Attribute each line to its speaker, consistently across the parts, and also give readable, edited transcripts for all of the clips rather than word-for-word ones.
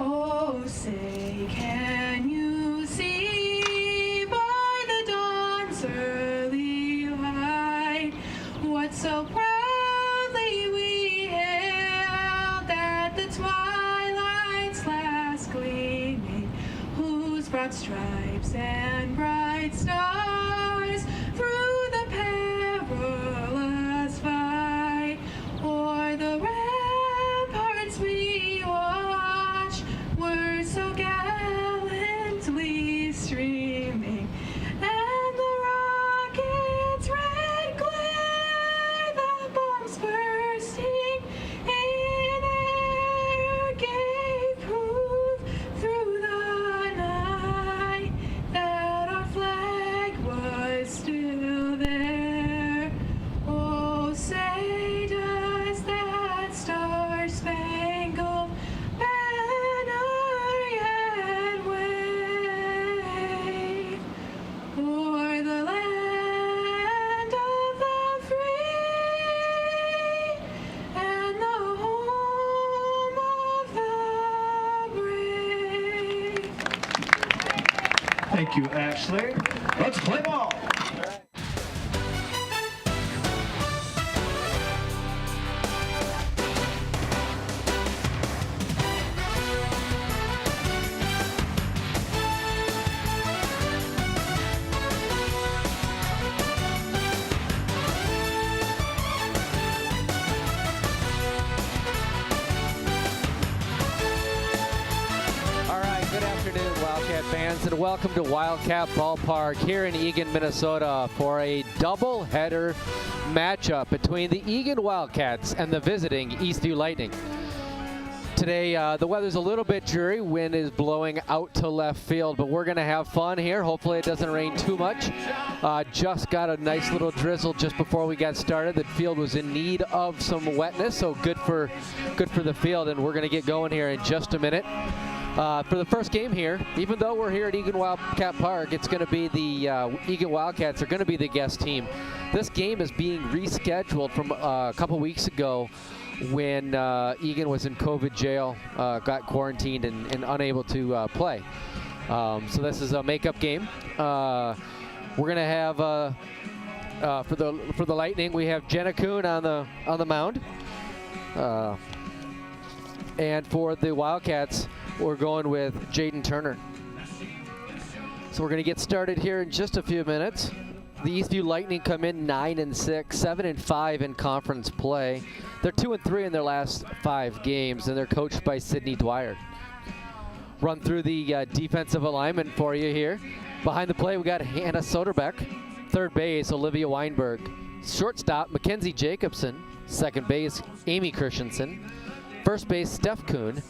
Speaker 1: Oh, say, can you see by the dawn's early light what so proudly we hailed at the twilight's last gleaming, whose broad stripes and bright stars through the perilous fight o'er the ramparts we watched were so gallantly streaming, and the rocket's red glare, the bombs bursting in air, gave proof through the night that our flag was still there. Oh, say does that star-spangled banner yet wave o'er the land of the free and the home of the brave?
Speaker 2: Thank you, Ashley. Let's play ball.
Speaker 3: All right, good afternoon, Wildcat fans, and welcome to Wildcat Ballpark here in Eagan, Minnesota for a doubleheader matchup between the Eagan Wildcats and the visiting Eastview Lighting. Today, the weather's a little bit dreary. Wind is blowing out to left field, but we're going to have fun here. Hopefully it doesn't rain too much. Just got a nice little drizzle just before we got started. The field was in need of some wetness, so good for the field, and we're going to get going here in just a minute. For the first game here, even though we're here at Eagan Wildcat Park, it's going to be the Eagan Wildcats are going to be the guest team. This game is being rescheduled from a couple weeks ago when Eagan was in COVID jail, got quarantined and unable to play. So this is a makeup game. We're going to have for the Lightning, we have Jenna Kuhn on the mound, and for the Wildcats, we're going with Jaden Turner. So we're going to get started here in just a few minutes. The Eastview Lightning come in 9-6, 7-5 in conference play. They're 2-3 in their last 5 games, and they're coached by Sydney Dwyer. Run through the defensive alignment for you here. Behind the plate, we got Hannah Soderbeck. Third base, Olivia Weinberg. Shortstop, Mackenzie Jacobson. Second base, Amy Christensen. First base, Steph Kuhn.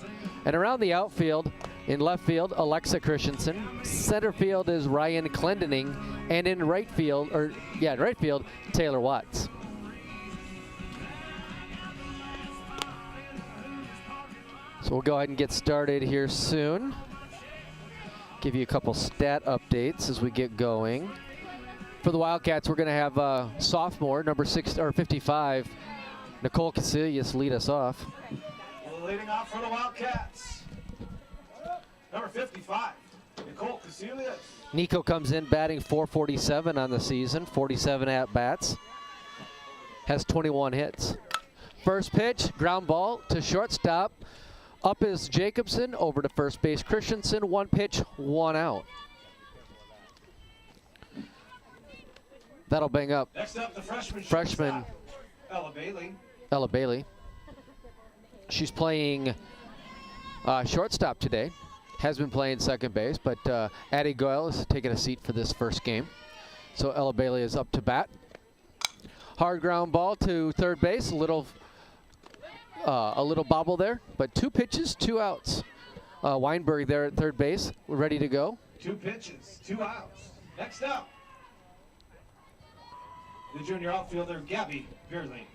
Speaker 3: And around the outfield, in left field, Alexa Christensen. Center field is Ryan Clendening. And in right field, Taylor Watts. So we'll go ahead and get started here soon. Give you a couple stat updates as we get going. For the Wildcats, we're going to have sophomore, number 55, Nicole Casillas, lead us off.
Speaker 2: Leading off for the Wildcats, number 55, Nicole Casillas.
Speaker 3: Nico comes in batting .447 on the season, 47 at-bats, has 21 hits. First pitch, ground ball to shortstop. Up is Jacobson, over to first base Christensen. One pitch, one out. That'll bang up.
Speaker 2: Next up, the freshman
Speaker 3: Ella Bailey. She's playing shortstop today. Has been playing second base, but Addie Goyle is taking a seat for this first game. So Ella Bailey is up to bat. Hard ground ball to third base. A little bobble there, but 2 pitches, 2 outs. Weinberg there at third base. We're ready to go.
Speaker 2: 2 pitches, 2 outs. Next up, the junior outfielder, Gabby Beerling.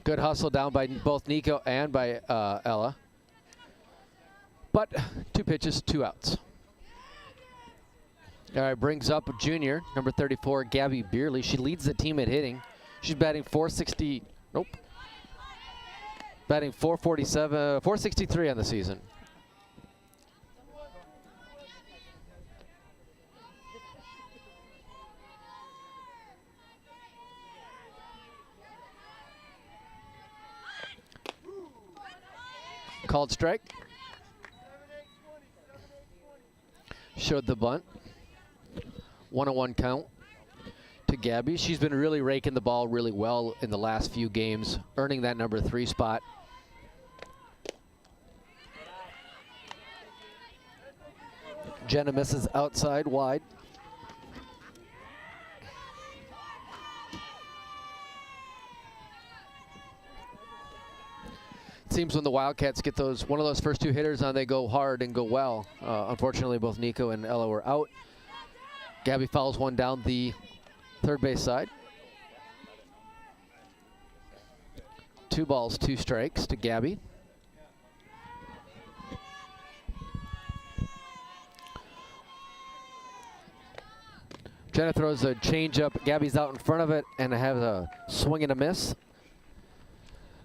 Speaker 3: Good hustle down by both Nico and by Ella. But 2 pitches, 2 outs. All right, brings up junior, number 34, Gabby Beerley. She leads the team at hitting. She's batting .460, batting .447, .463 on the season. Called strike. Showed the bunt. 1-1 count to Gabby. She's been really raking the ball really well in the last few games, earning that number 3 spot. Jenna misses outside wide. It seems when the Wildcats get one of those first 2 hitters on, they go hard and go well. Unfortunately, both Nico and Ella were out. Gabby fouls one down the third base side. 2 balls, 2 strikes to Gabby. Jenna throws a changeup. Gabby's out in front of it and has a swing and a miss.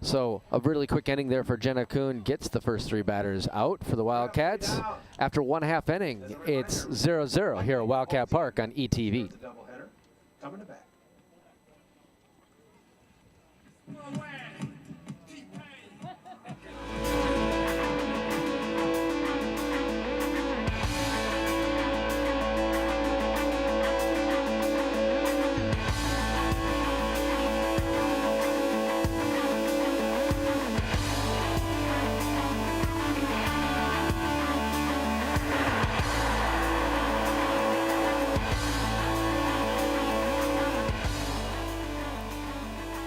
Speaker 3: So a really quick inning there for Jenna Kuhn. Gets the first 3 batters out for the Wildcats. After 1/2 inning, it's 0-0 here at Wildcat Park on ETV.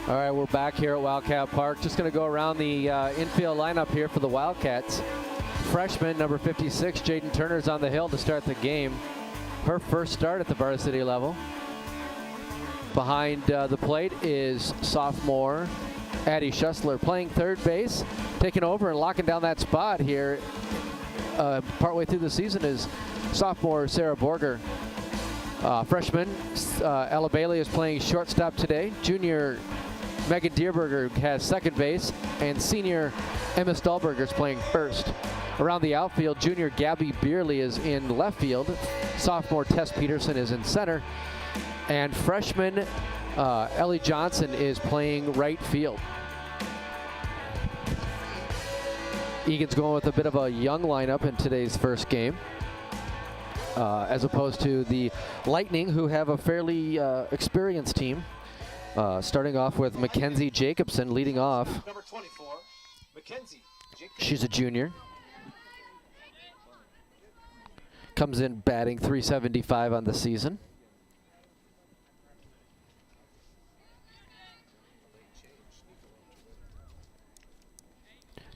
Speaker 3: All right, we're back here at Wildcat Park. Just going to go around the infield lineup here for the Wildcats. Freshman number 56, Jaden Turner's on the hill to start the game. Her first start at the varsity level. Behind the plate is sophomore Addie Schussler playing third base. Taking over and locking down that spot here partway through the season is sophomore Sarah Borger. Freshman Ella Bailey is playing shortstop today. Junior Megan Dierberger has second base, and senior Emma Stahlberger is playing first. Around the outfield, junior Gabby Beerley is in left field. Sophomore Tess Peterson is in center. And freshman Ellie Johnson is playing right field. Eagan's going with a bit of a young lineup in today's first game, as opposed to the Lightning, who have a fairly experienced team. Starting off with Mackenzie Jacobson leading off.
Speaker 2: Number 24, Mackenzie Jacobson.
Speaker 3: She's a junior. Comes in batting .375 on the season.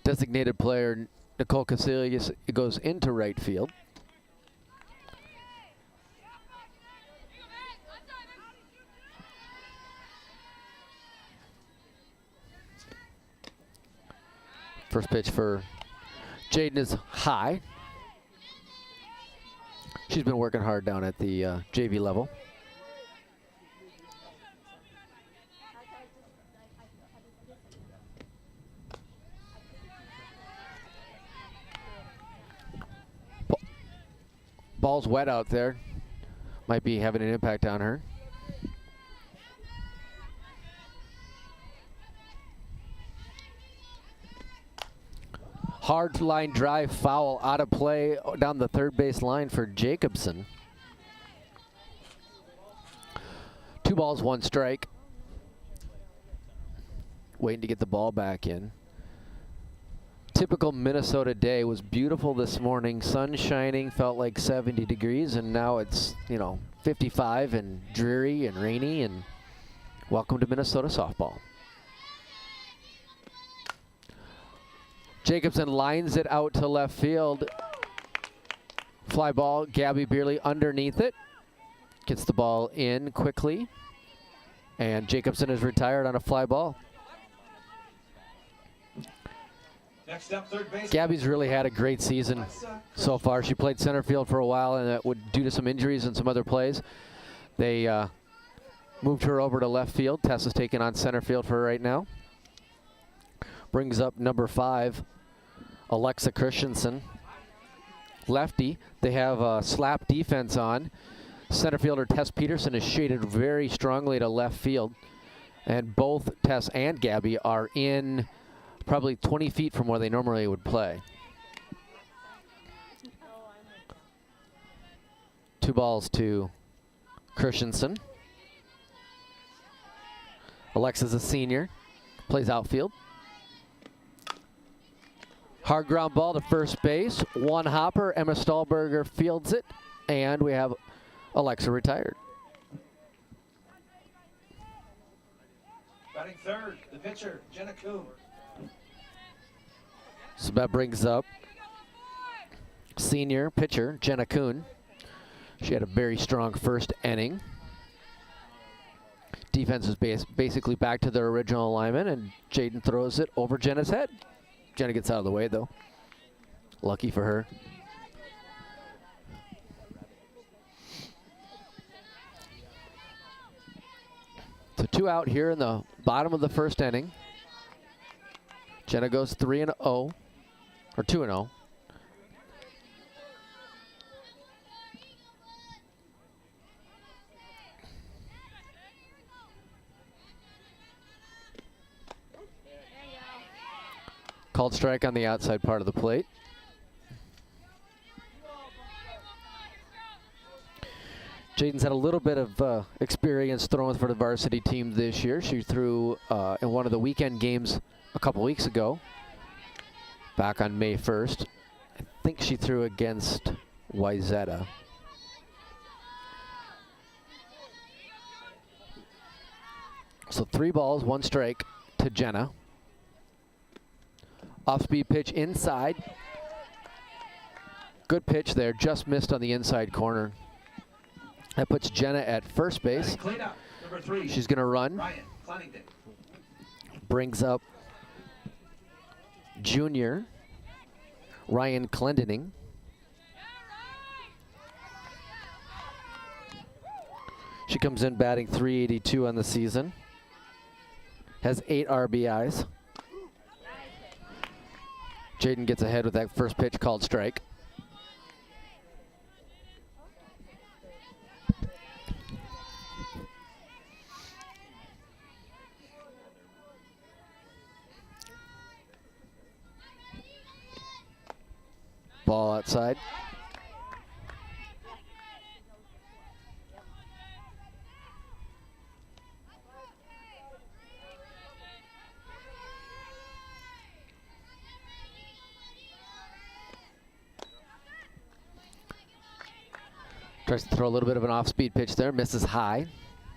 Speaker 3: Designated player Nicole Casilius goes into right field. First pitch for Jaden is high. She's been working hard down at the JV level. Ball's wet out there. Might be having an impact on her. Hard line drive foul out of play down the third base line for Jacobson. 2 balls, 1 strike. Waiting to get the ball back in. Typical Minnesota day. Was beautiful this morning. Sun shining, felt like 70 degrees, and now it's, 55 and dreary and rainy, and welcome to Minnesota softball. Jacobson lines it out to left field. Fly ball, Gabby Beerley underneath it. Gets the ball in quickly. And Jacobson is retired on a fly ball.
Speaker 2: Next up, third base.
Speaker 3: Gabby's really had a great season so far. She played center field for a while, and that would, due to some injuries and some other plays, they moved her over to left field. Tessa's taking on center field for her right now. Brings up number 5, Alexa Christensen. Lefty. They have a slap defense on. Center fielder Tess Peterson is shaded very strongly to left field. And both Tess and Gabby are in probably 20 feet from where they normally would play. 2 balls to Christensen. Alexa's a senior, plays outfield. Hard ground ball to first base. 1 hopper. Emma Stahlberger fields it, and we have Alexa retired.
Speaker 4: Batting third, the pitcher, Jenna Kuhn.
Speaker 3: So that brings up senior pitcher Jenna Kuhn. She had a very strong first inning. Defense is basically back to their original alignment, and Jaden throws it over Jenna's head. Jenna gets out of the way, though. Lucky for her. So 2 out here in the bottom of the first inning. Jenna goes 3-0, or 2-0. Called strike on the outside part of the plate. Jaden's had a little bit of experience throwing for the varsity team this year. She threw in one of the weekend games a couple weeks ago, back on May 1st. I think she threw against Wayzata. So 3 balls, 1 strike to Jenna. Off-speed pitch inside. Good pitch there, just missed on the inside corner. That puts Jenna at first base.
Speaker 4: Cleanup, number 3.
Speaker 3: She's going to run.
Speaker 4: Ryan Clennington.
Speaker 3: Brings up junior Ryan Clendening. She comes in batting .382 on the season. Has 8 RBIs. Jaden gets ahead with that first pitch called strike. Ball outside. Tries to throw a little bit of an off-speed pitch there, misses high.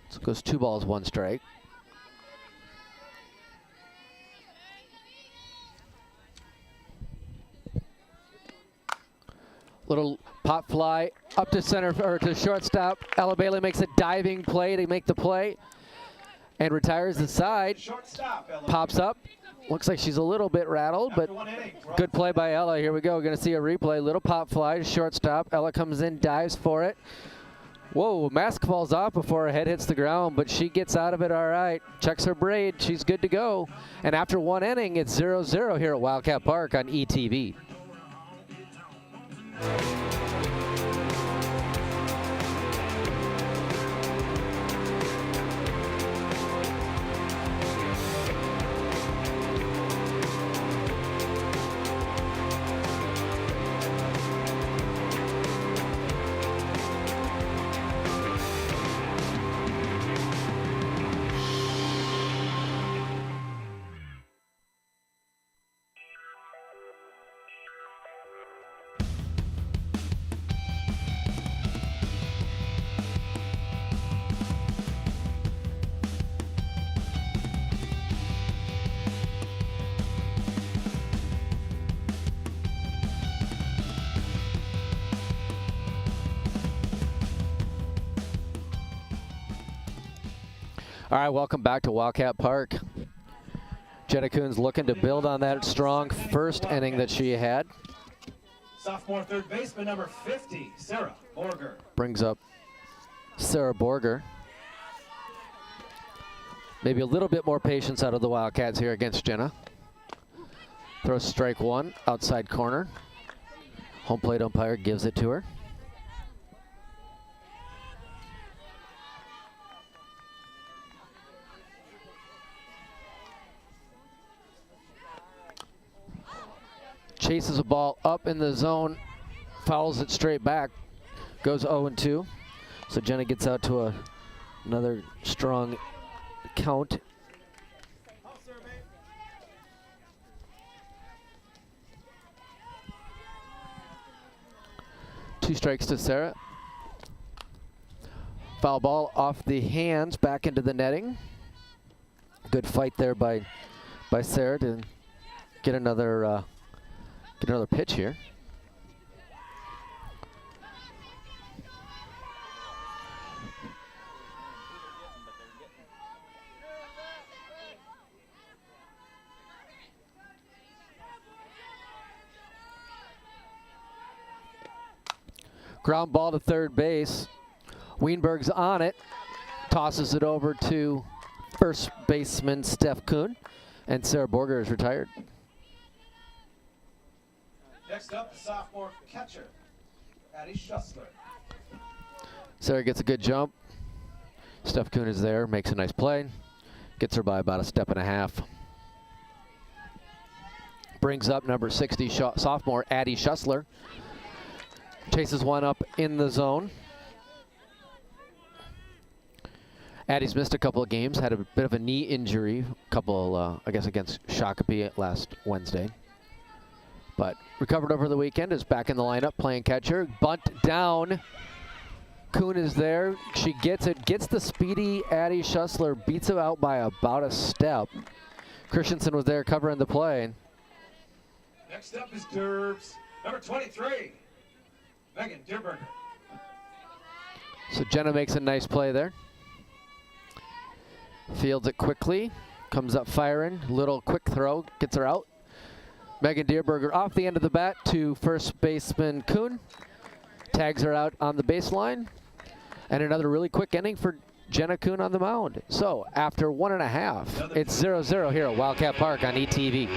Speaker 3: So it goes 2 balls, 1 strike. Little pop fly up to center, or to shortstop. Ella Bailey makes a diving play to make the play and retires the side.
Speaker 4: Shortstop, Ella.
Speaker 3: Pops up. Looks like she's a little bit rattled, but good play by Ella. Here we go. We're going to see a replay. Little pop fly to shortstop. Ella comes in, dives for it. Whoa, mask falls off before her head hits the ground, but she gets out of it all right. Checks her braid. She's good to go. And after 1 inning, it's 0-0 here at Wildcat Park on ETV. All right, welcome back to Wildcat Park. Jenna Kuhn's looking to build on that strong first inning that she had.
Speaker 4: Sophomore third baseman, number 50, Sarah Borger.
Speaker 3: Brings up Sarah Borger. Maybe a little bit more patience out of the Wildcats here against Jenna. Throws strike 1, outside corner. Home plate umpire gives it to her. chases a ball up in the zone, fouls it straight back, goes 0-2. So Jenna gets out to another strong count. Two strikes to Sarah. Foul ball off the hands, back into the netting. Good fight there by Sarah to get another pitch here. Ground ball to third base. Wienberg's on it, tosses it over to first baseman Steph Kuhn, and Sarah Borger is retired.
Speaker 4: Next up, the sophomore catcher, Addie Schussler.
Speaker 3: Sarah gets a good jump. Steph Kuhn is there, makes a nice play, gets her by about a step and a half. Brings up number 60 sophomore Addie Schussler. Chases one up in the zone. Addie's missed a couple of games, had a bit of a knee injury, I guess against Shakopee last Wednesday. But recovered over the weekend, is back in the lineup playing catcher. Bunt down. Kuhn is there. She gets it, gets the speedy Addie Schussler, beats it out by about a step. Christensen was there covering the play.
Speaker 4: Next up is Derbs, number 23, Megan Deerberger.
Speaker 3: So Jenna makes a nice play there. Fields it quickly, comes up firing, little quick throw, gets her out. Megan Deerberger off the end of the bat to first baseman Kuhn. Tags her out on the baseline. And another really quick inning for Jenna Kuhn on the mound. So after 1.5, it's 0-0 here at Wildcat Park on ETV.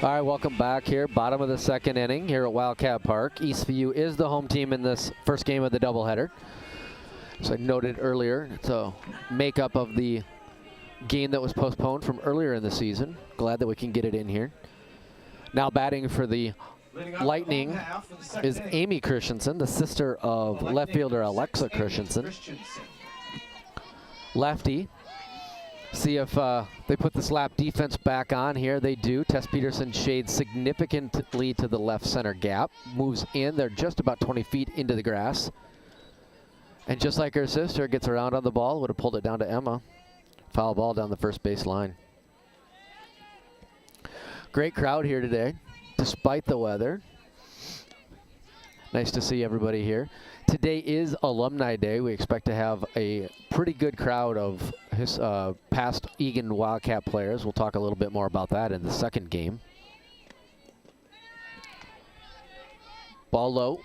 Speaker 3: All right, welcome back here. Bottom of the second inning here at Wildcat Park. Eastview is the home team in this first game of the doubleheader. As I noted earlier, it's a makeup of the game that was postponed from earlier in the season. Glad that we can get it in here. Now batting for the Lightning is Amy Christensen, the sister of left fielder Alexa Christensen. Lefty. See if they put the slap defense back on here. They do. Tess Peterson shades significantly to the left center gap. Moves in. They're just about 20 feet into the grass. And just like her sister, gets around on the ball. Would have pulled it down to Emma. Foul ball down the first base line. Great crowd here today, despite the weather. Nice to see everybody here. Today is Alumni Day. We expect to have a pretty good crowd of his past Eagan Wildcat players. We'll talk a little bit more about that in the second game. Ball low.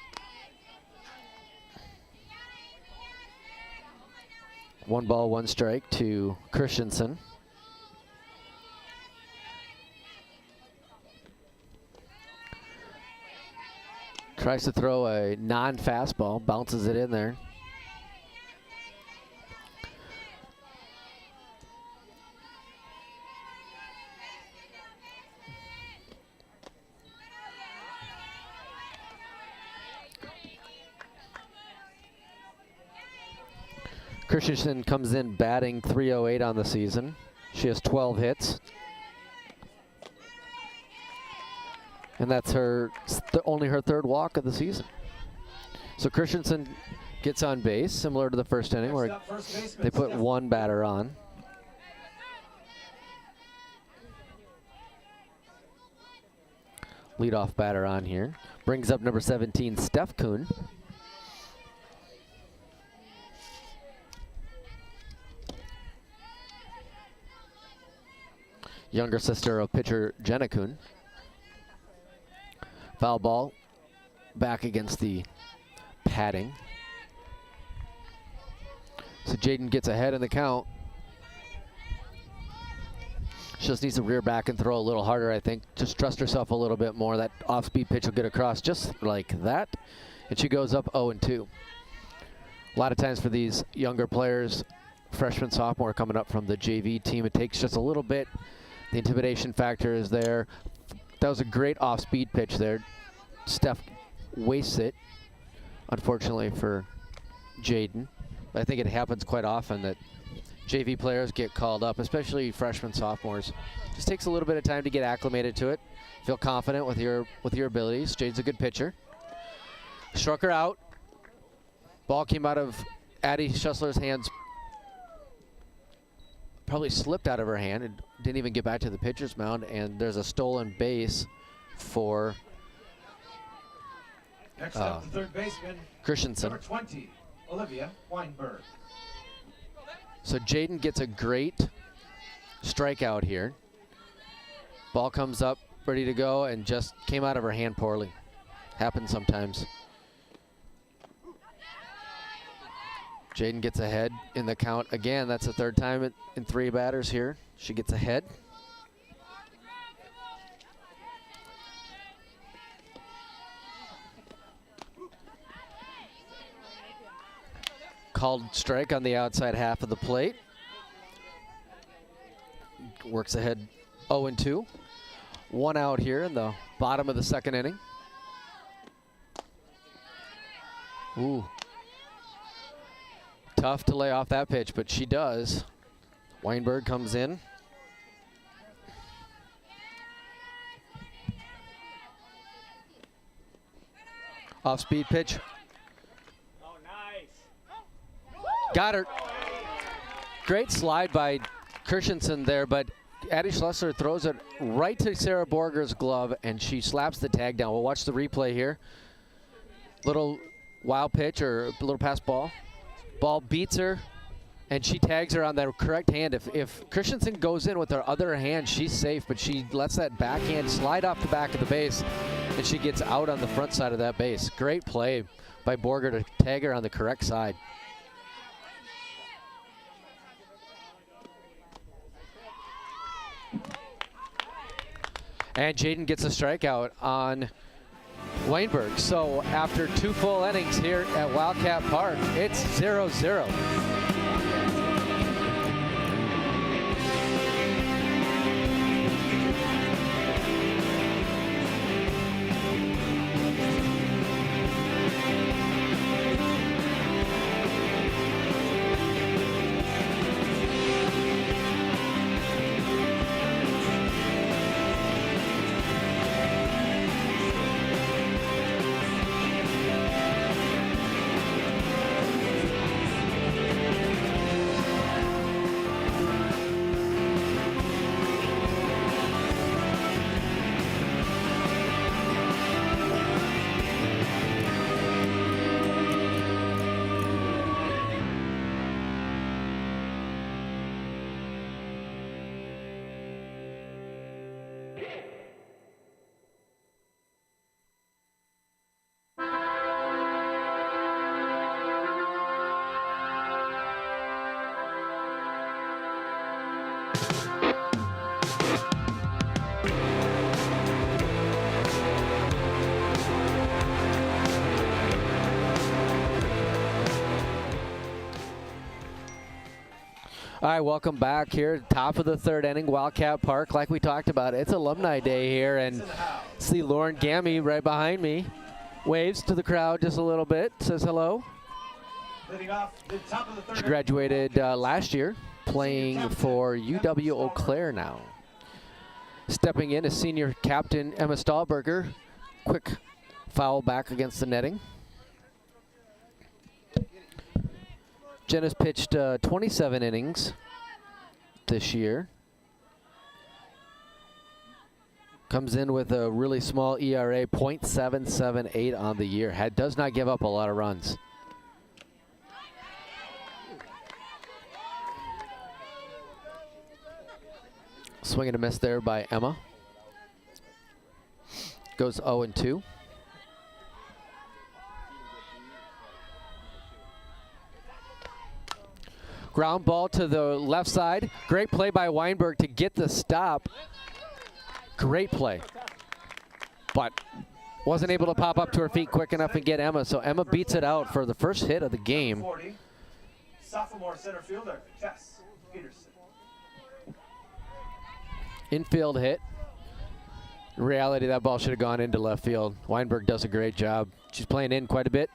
Speaker 3: 1 ball, 1 strike to Christensen. Tries to throw a non-fastball, bounces it in there. Christensen comes in batting .308 on the season. She has 12 hits. And that's only her third walk of the season. So Christensen gets on base, similar to the first inning where they put one batter on. Leadoff batter on here. Brings up number 17, Steph Kuhn. Younger sister of pitcher Jenna Kuhn. Foul ball back against the padding. So Jaden gets ahead in the count. She just needs to rear back and throw a little harder, I think. Just trust herself a little bit more. That off-speed pitch will get across just like that. And she goes up 0-2. A lot of times for these younger players, freshman, sophomore coming up from the JV team, it takes just a little bit. The intimidation factor is there. That was a great off-speed pitch there. Steph wastes it, unfortunately for Jaden. I think it happens quite often that JV players get called up, especially freshmen, sophomores. Just takes a little bit of time to get acclimated to it. Feel confident with your abilities. Jade's a good pitcher. Struck her out. Ball came out of Addie Schussler's hands. Probably slipped out of her hand and didn't even get back to the pitcher's mound. And there's a stolen base for
Speaker 4: Next up, the third baseman,
Speaker 3: Christensen.
Speaker 4: number 20, Olivia Weinberg.
Speaker 3: So Jaden gets a great strikeout here. Ball comes up, ready to go, and just came out of her hand poorly. Happens sometimes. Jaden gets ahead in the count again. That's the third time in 3 batters here. She gets ahead. Called strike on the outside half of the plate. Works ahead 0-2. 1 out here in the bottom of the second inning. Ooh. Tough to lay off that pitch, but she does. Weinberg comes in. Off-speed pitch. Got her. Great slide by Christensen there, but Addie Schlesser throws it right to Sarah Borger's glove, and she slaps the tag down. We'll watch the replay here. Little wild pitch or a little pass ball. Ball beats her, and she tags her on the correct hand. If Christensen goes in with her other hand, she's safe, but she lets that backhand slide off the back of the base, and she gets out on the front side of that base. Great play by Borger to tag her on the correct side. And Jaden gets a strikeout on Weinberg. So after 2 full innings here at Wildcat Park, it's 0-0. All right, welcome back here. Top of the third inning, Wildcat Park. Like we talked about, it's Alumni Day here, and see Lauren Gammy right behind me. Waves to the crowd just a little bit, says hello.
Speaker 4: Leading off the top of the third.
Speaker 3: She graduated last year, playing for UW Eau Claire now. Stepping in is senior captain Emma Stahlberger. Quick foul back against the netting. Jenna's pitched 27 innings this year. Comes in with a really small ERA, .778 on the year. Does not give up a lot of runs. Swing and a miss there by Emma. Goes 0-2. Ground ball to the left side. Great play by Weinberg to get the stop. Great play. But wasn't able to pop up to her feet quick enough and get Emma. So Emma beats it out for the first hit of the game.
Speaker 4: 40, sophomore center fielder, Tess Peterson.
Speaker 3: Infield hit. In reality, that ball should have gone into left field. Weinberg does a great job. She's playing in quite a bit.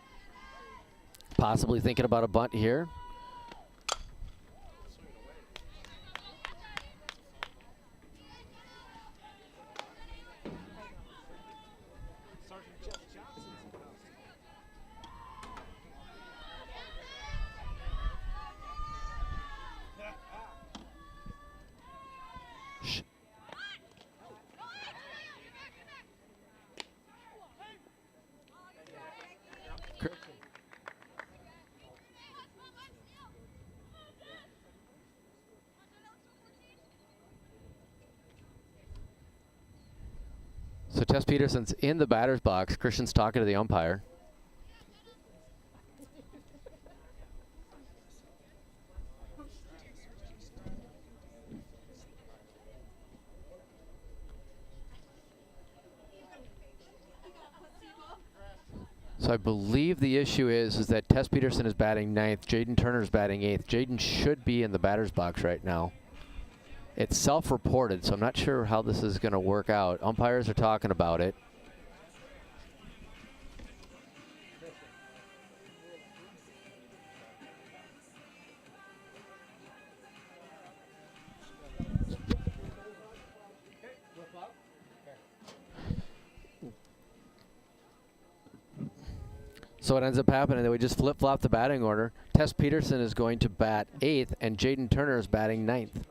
Speaker 3: Possibly thinking about a bunt here. So Tess Peterson's in the batter's box. Christian's talking to the umpire. So I believe the issue is that Tess Peterson is batting ninth. Jaden Turner's batting eighth. Jaden should be in the batter's box right now. It's self-reported, so I'm not sure how this is going to work out. Umpires are talking about it. So what ends up happening that we just flip-flop the batting order. Tess Peterson is going to bat eighth, and Jaden Turner is batting ninth.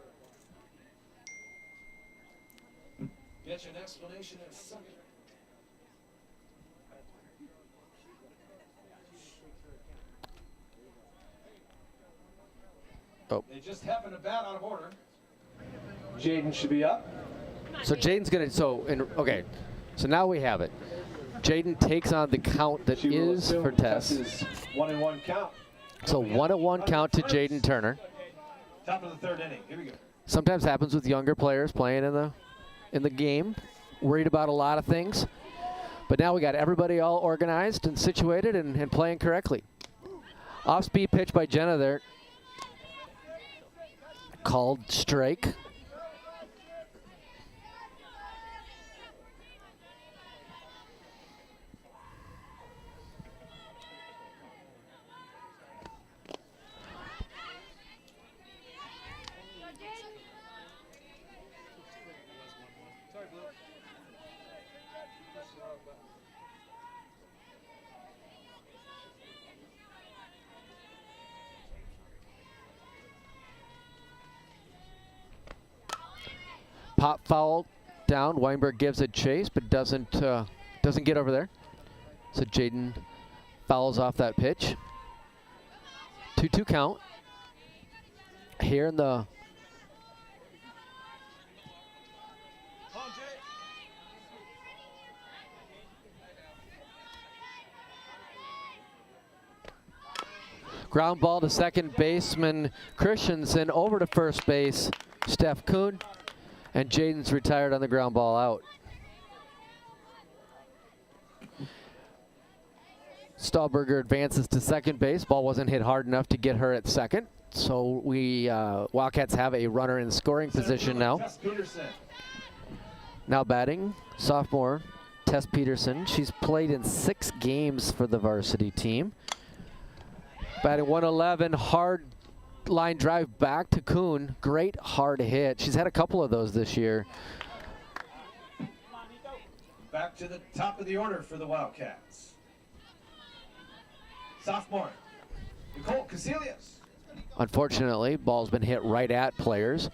Speaker 4: Get an explanation in a second.
Speaker 3: Oh.
Speaker 4: They just happened to bat out of order. Jaden should be up.
Speaker 3: So Jaden's gonna. Okay. So now we have it. Jaden takes on the count that is for Tess.
Speaker 4: 1-1 count.
Speaker 3: So 1-1 count to Jaden Turner.
Speaker 4: Top of the third inning. Here we go.
Speaker 3: Sometimes happens with younger players playing in the game, worried about a lot of things. But now we got everybody all organized and situated and playing correctly. Off-speed pitch by Jenna there. Called strike. Pop foul down. Weinberg gives a chase, but doesn't get over there. So Jaden fouls off that pitch. 2-2 count. Here in the ground ball to second baseman Christensen, over to first base Steph Kuhn. And Jaden's retired on the ground ball out. Stahlberger advances to second base. Ball wasn't hit hard enough to get her at second. So we Wildcats have a runner in scoring position now. Now batting, sophomore Tess Peterson. She's played in 6 games for the varsity team. Batting 111, hard line drive back to Kuhn. Great hard hit. She's had a couple of those this year.
Speaker 4: Back to the top of the order for the Wildcats. Sophomore, Nicole Casillas.
Speaker 3: Unfortunately, ball's been hit right at players.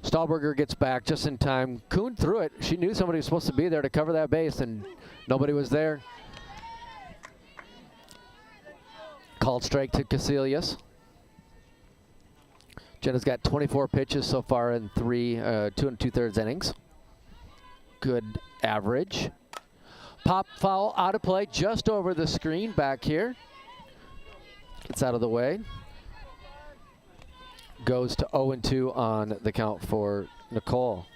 Speaker 3: Stahlberger gets back just in time. Kuhn threw it. She knew somebody was supposed to be there to cover that base, and nobody was there. Called strike to Casillas. Jenna's got 24 pitches so far in 2 2/3 innings. Good average. Pop foul out of play just over the screen back here. Gets out of the way. Goes to 0-2 on the count for Nicole.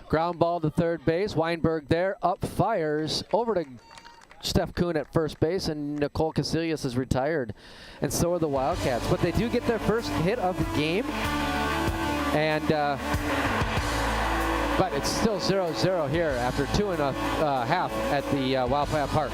Speaker 3: Ground ball to third base. Weinberg there, up fires, over to Steph Kuhn at first base, and Nicole Casillas is retired. And so are the Wildcats. But they do get their first hit of the game. And but it's still 0-0 here after 2.5 at the Wildcat Park.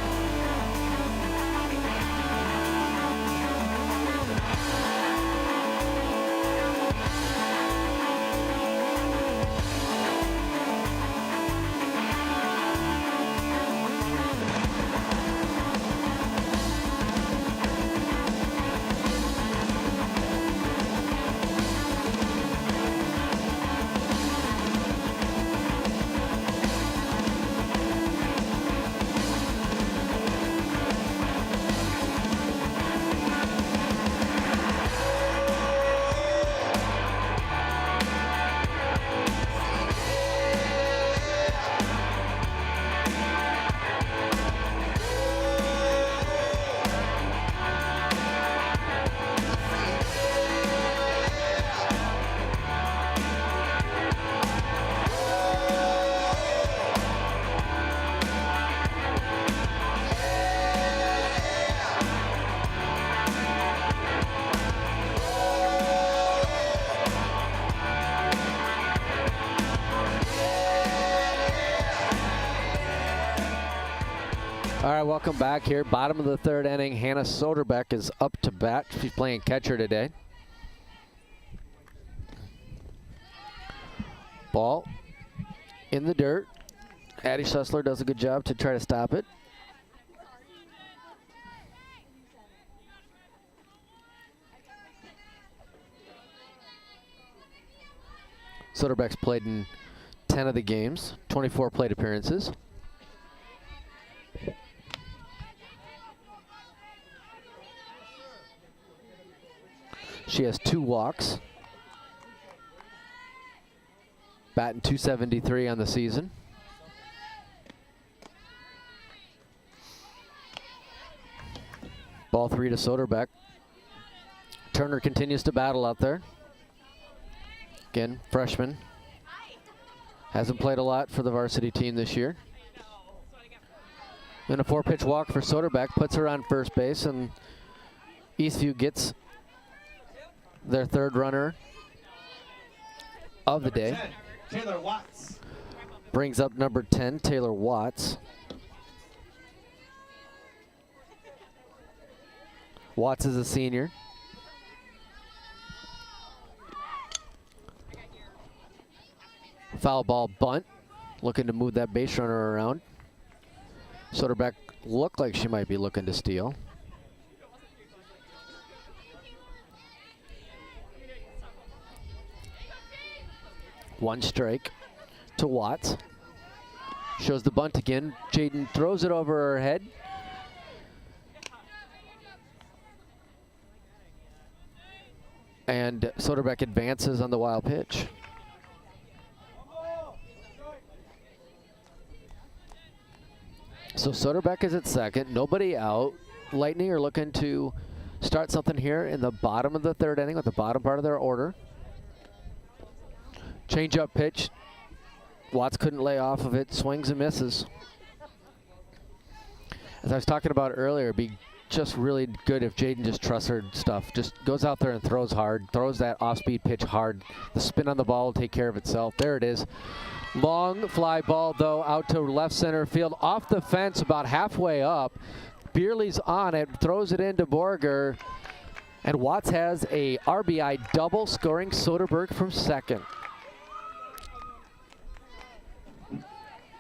Speaker 3: All right, welcome back here. Bottom of the third inning. Hannah Soderbeck is up to bat. She's playing catcher today. Ball in the dirt. Addie Sussler does a good job to try to stop it. Soderbeck's played in 10 of the games, 24 plate appearances. She has 2 walks. Batting .273 on the season. Ball 3 to Soderbeck. Turner continues to battle out there. Again, freshman. Hasn't played a lot for the varsity team this year. Then a 4-pitch walk for Soderbeck puts her on first base, and Eastview gets their third runner of the day.
Speaker 4: 10, Taylor Watts.
Speaker 3: Brings up number 10, Taylor Watts. Watts is a senior. Foul ball bunt, looking to move that base runner around. Soderbeck looked like she might be looking to steal. One strike to Watts. Shows the bunt again. Jaden throws it over her head. And Soderbeck advances on the wild pitch. So Soderbeck is at second, nobody out. Lightning are looking to start something here in the bottom of the third inning with the bottom part of their order. Change-up pitch. Watts couldn't lay off of it. Swings and misses. As I was talking about earlier, it'd be just really good if Jaden just trusts her stuff. Just goes out there and throws hard, throws that off-speed pitch hard. The spin on the ball will take care of itself. There it is. Long fly ball, though, out to left center field, off the fence about halfway up. Beerley's on it, throws it into Borger, and Watts has a RBI double, scoring Soderberg from second.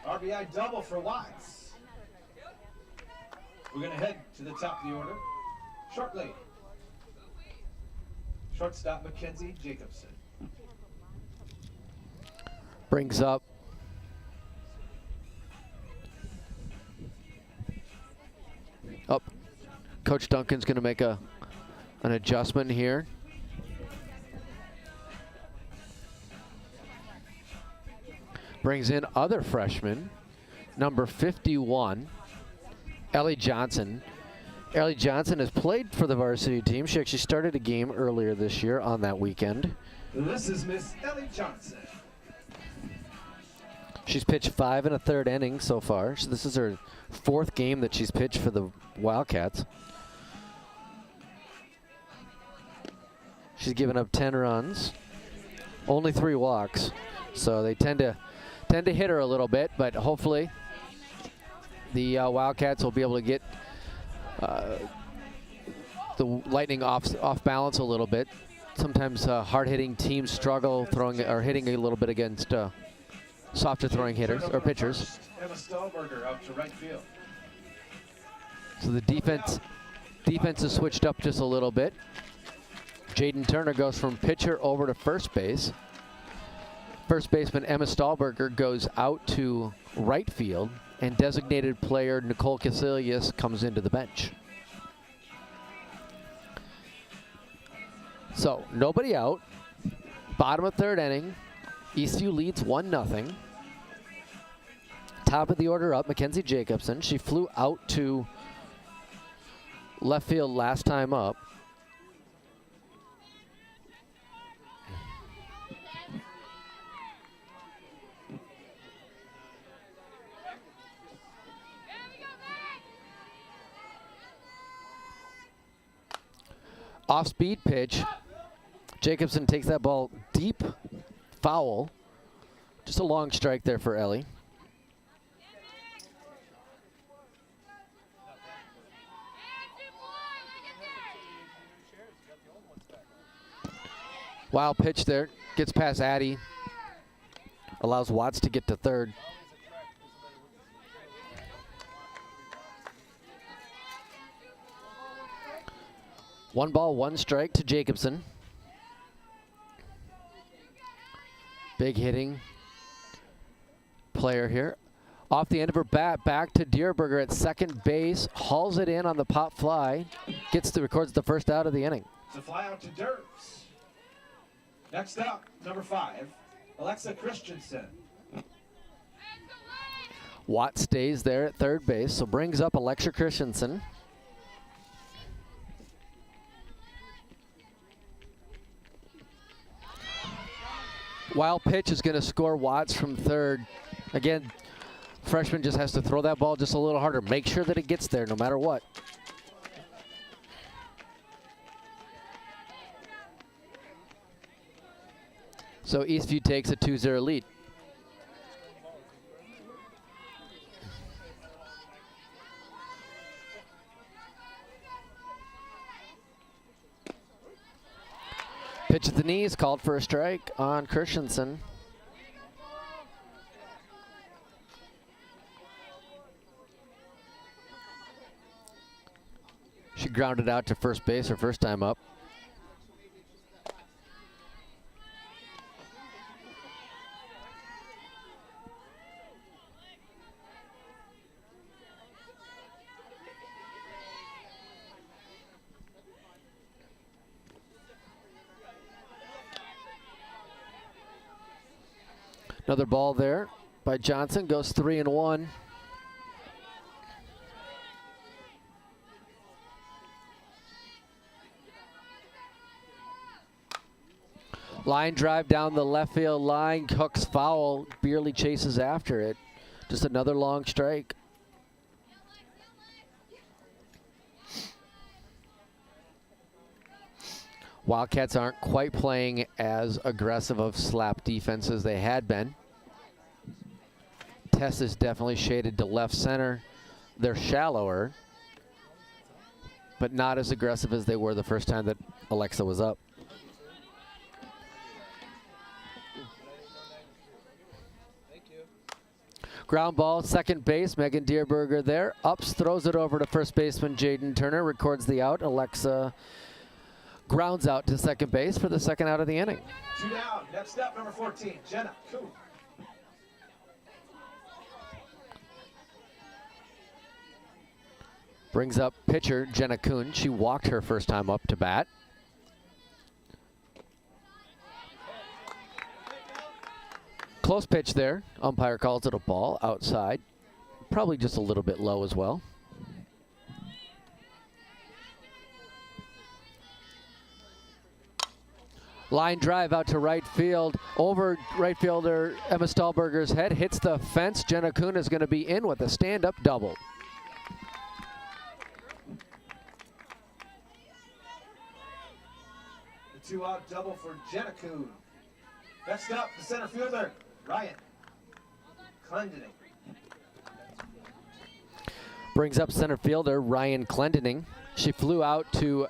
Speaker 4: RBI double for Watts. We're going to head to the top of the order shortly. Shortstop Mackenzie Jacobson.
Speaker 3: Brings up Coach Duncan's going to make an adjustment here. Brings in other freshman, number 51, Ellie Johnson. Ellie Johnson has played for the varsity team. She actually started a game earlier this year on that weekend.
Speaker 4: This is Miss Ellie Johnson.
Speaker 3: She's pitched 5 1/3 innings so far. So this is her 4th game that she's pitched for the Wildcats. She's given up 10 runs, only 3 walks. So they tend to hit her a little bit, but hopefully the Wildcats will be able to get the Lightning off balance a little bit. Sometimes hard-hitting teams struggle throwing or hitting a little bit against softer throwing hitters or pitchers.
Speaker 4: Emma Stahlberger out to right field.
Speaker 3: So the defense is switched up just a little bit. Jaden Turner goes from pitcher over to first base. First baseman Emma Stahlberger goes out to right field, and designated player Nicole Casilius comes into the bench. So nobody out. Bottom of 3rd inning. Eastview leads 1-0. Top of the order up, Mackenzie Jacobson. She flew out to left field last time up. Off-speed pitch. Jacobson takes that ball deep, foul. Just a long strike there for Ellie. Wild pitch there. Gets past Addy. Allows Watts to get to third. One ball, one strike to Jacobson. Big hitting player here. Off the end of her bat, back to Dierberger at second base. Hauls it in on the pop fly. Records the first out of the inning.
Speaker 4: It's a fly out to Dirks. Next up, number 5, Alexa Christensen.
Speaker 3: Watt stays there at third base, so brings up Alexa Christensen. Wild pitch is going to score Watts from third. Again, freshman just has to throw that ball just a little harder. Make sure that it gets there no matter what. So Eastview takes a 2-0 lead. Pitch at the knees, called for a strike on Christensen. She grounded out to first base her first time up. Another ball there by Johnson, goes 3-1. Line drive down the left field line, hooks foul, Beerley chases after it. Just another long strike. Wildcats aren't quite playing as aggressive of slap defense as they had been. Tess is definitely shaded to left center. They're shallower, but not as aggressive as they were the first time that Alexa was up. Ground ball, second base, Megan Dierberger there. Ups, throws it over to first baseman Jaden Turner, records the out. Alexa grounds out to second base for the second out of the inning.
Speaker 4: 2 down. Next up, number 14, Jenna Kuhn.
Speaker 3: Brings up pitcher Jenna Kuhn. She walked her first time up to bat. Close pitch there. Umpire calls it a ball outside. Probably just a little bit low as well. Line drive out to right field. Over right fielder Emma Stahlberger's head. Hits the fence. Jenna Kuhn is going to be in with a stand-up double.
Speaker 4: The 2-out double for Jenna Kuhn. Next up, the center fielder, Ryan Clendening.
Speaker 3: Brings up center fielder Ryan Clendening. She flew out to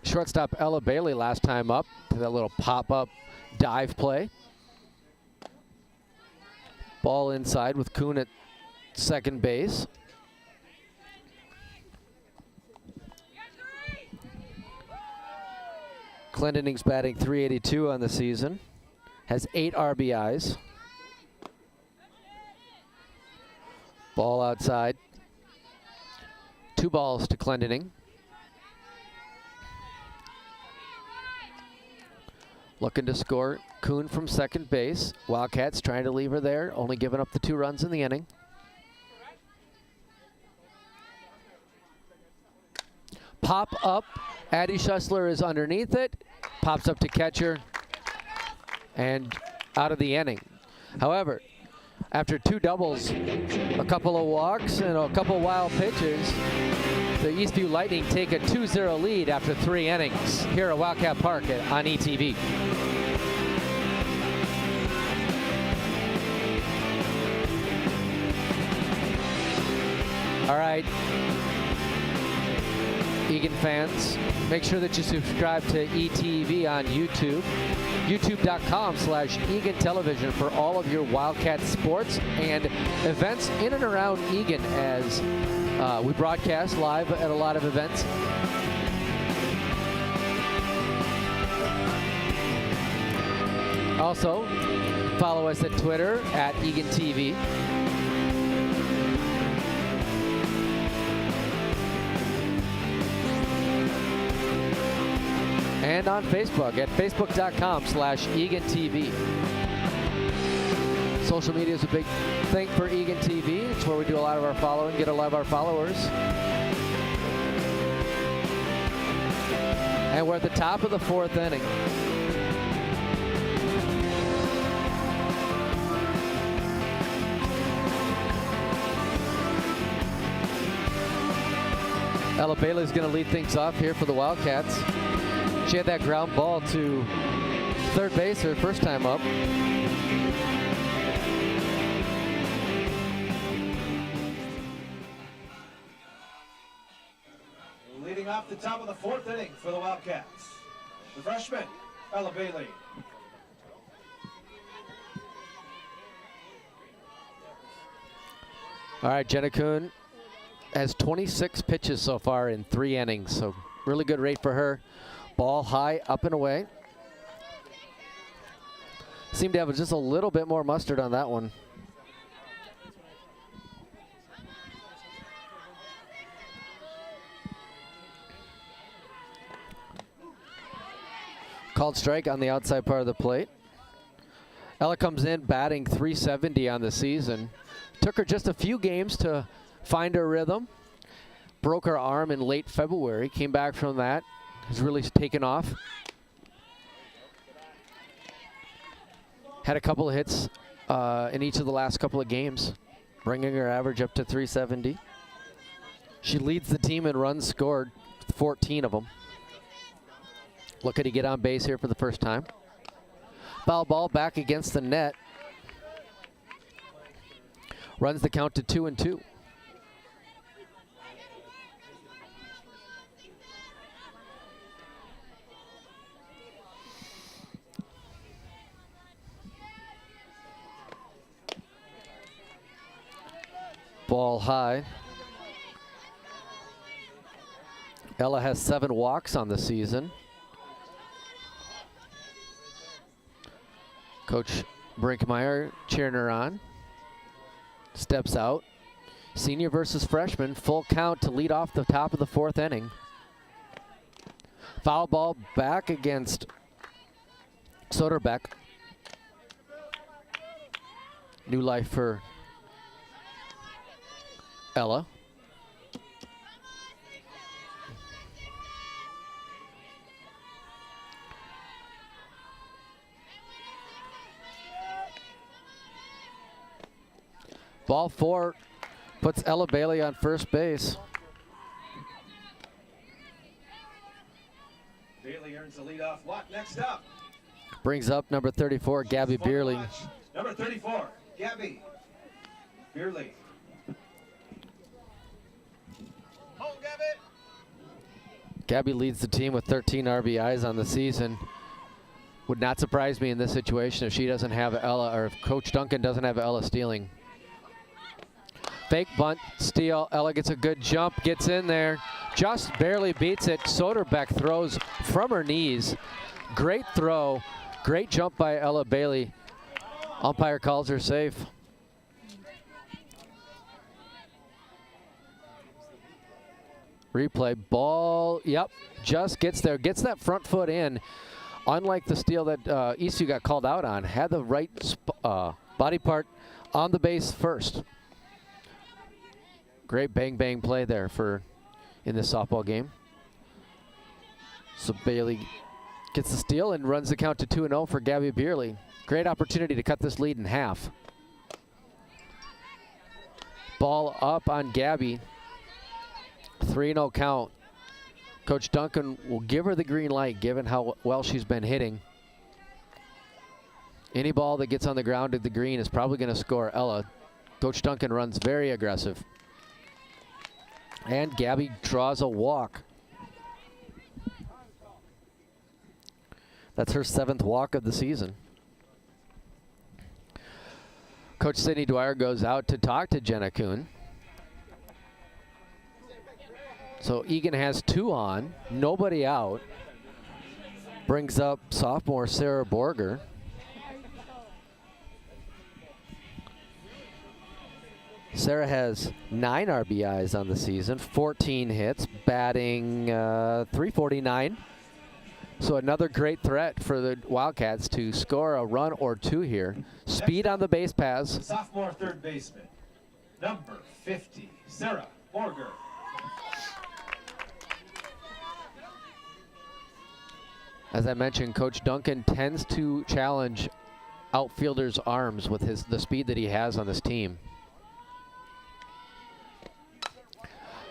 Speaker 3: shortstop Ella Bailey last time up to that little pop-up dive play. Ball inside with Kuhn at second base. Clendening's batting .382 on the season. Has 8 RBIs. Ball outside. 2 balls to Clendening. Looking to score. Kuhn from second base. Wildcats trying to leave her there, only giving up the 2 runs in the inning. Pop up. Addie Schussler is underneath it. Pops up to catcher. And out of the inning. However, after 2 doubles, a couple of walks, and a couple wild pitches, the Eastview Lighting take a 2-0 lead after 3 innings here at Wildcat Park on ETV. All right, Eagan fans, make sure that you subscribe to ETV on YouTube. YouTube.com/Eagan Television for all of your Wildcat sports and events in and around Eagan, as we broadcast live at a lot of events. Also, follow us at Twitter at Eagan TV. And on Facebook at facebook.com/Eagan TV. Social media is a big thing for Eagan TV. It's where we do a lot of our following, get a lot of our followers. And we're at the top of the 4th inning. Ella Bailey's going to lead things off here for the Wildcats. She had that ground ball to third base her first time up.
Speaker 4: Leading off the top of the 4th inning for the Wildcats, the freshman, Ella Bailey.
Speaker 3: All right, Jenna Kuhn has 26 pitches so far in 3 innings, so really good rate for her. Ball high, up and away. Seemed to have just a little bit more mustard on that one. Called strike on the outside part of the plate. Ella comes in batting .370 on the season. Took her just a few games to find her rhythm. Broke her arm in late February. Came back from that. Has really taken off. Had a couple of hits in each of the last couple of games, bringing her average up to .370. She leads the team in runs scored, 14 of them. Looking to get on base here for the first time. Foul ball back against the net. Runs the count to 2-2. Ball high. Ella has 7 walks on the season. Coach Brinkmeyer cheering her on. Steps out. Senior versus freshman. Full count to lead off the top of the 4th inning. Foul ball back against Soderbeck. New life for Ella. Ball 4 puts Ella Bailey on first base.
Speaker 4: Bailey earns the leadoff walk. Next up.
Speaker 3: Brings up number 34, Gabby Beerley.
Speaker 4: Number 34, Gabby Beerley. Home, Gabby.
Speaker 3: Gabby leads the team with 13 RBIs on the season. Would not surprise me in this situation if she doesn't have Ella, or if Coach Duncan doesn't have Ella stealing. Fake bunt, steal. Ella gets a good jump, gets in there, just barely beats it. Soderbeck throws from her knees. Great throw, great jump by Ella Bailey. Umpire calls her safe. Replay, ball, yep, just gets there, gets that front foot in. Unlike the steal that Eastview got called out on, had the right body part on the base first. Great bang play there in this softball game. So Bailey gets the steal and runs the count to 2-0 for Gabby Beerley. Great opportunity to cut this lead in half. Ball up on Gabby. 3-0 count. Coach Duncan will give her the green light given how well she's been hitting. Any ball that gets on the ground at the green is probably going to score Ella. Coach Duncan runs very aggressive. And Gabby draws a walk. That's her 7th walk of the season. Coach Sidney Dwyer goes out to talk to Jenna Kuhn. So Eagan has 2 on, nobody out. Brings up sophomore Sarah Borger. Sarah has 9 RBIs on the season, 14 hits, batting .349. So another great threat for the Wildcats to score a run or 2 here. Speed on the base paths.
Speaker 4: Sophomore third baseman, number 50, Sarah Borger.
Speaker 3: As I mentioned, Coach Duncan tends to challenge outfielders' arms with the speed that he has on this team.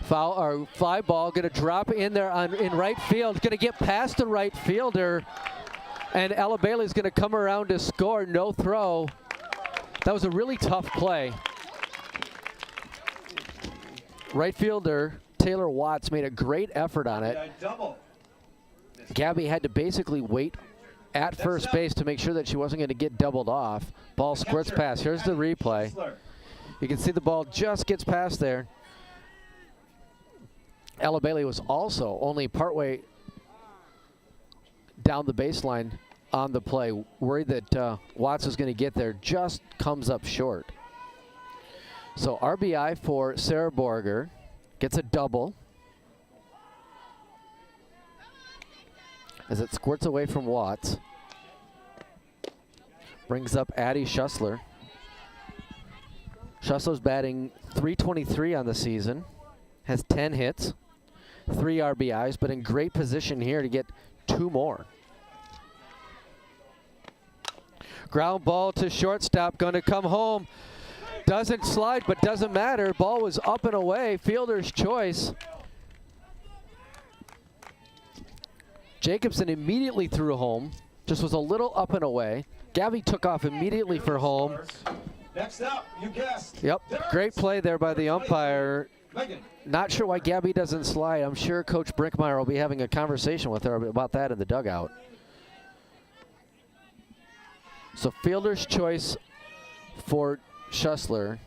Speaker 3: Foul or fly ball going to drop in there in right field. Going to get past the right fielder, and Ella Bailey's going to come around to score. No throw. That was a really tough play. Right fielder Taylor Watts made a great effort on it. Gabby had to basically wait at first base to make sure that she wasn't going to get doubled off. Ball squirts past. Here's the replay. You can see the ball just gets past there. Ella Bailey was also only partway down the baseline on the play. Worried that Watts was going to get there, just comes up short. So RBI for Sarah Borger, gets a double as it squirts away from Watts. Brings up Addie Schussler. Schussler's batting .323 on the season, has 10 hits. 3 RBIs, but in great position here to get 2 more. Ground ball to shortstop, going to come home. Doesn't slide, but doesn't matter. Ball was up and away, fielder's choice. Jacobson immediately threw home. Just was a little up and away. Gabby took off immediately for home.
Speaker 4: Next up, you guessed.
Speaker 3: Yep, great play there by the umpire.
Speaker 4: Megan.
Speaker 3: Not sure why Gabby doesn't slide. I'm sure Coach Brinkmeyer will be having a conversation with her about that in the dugout. So fielder's choice for Schussler.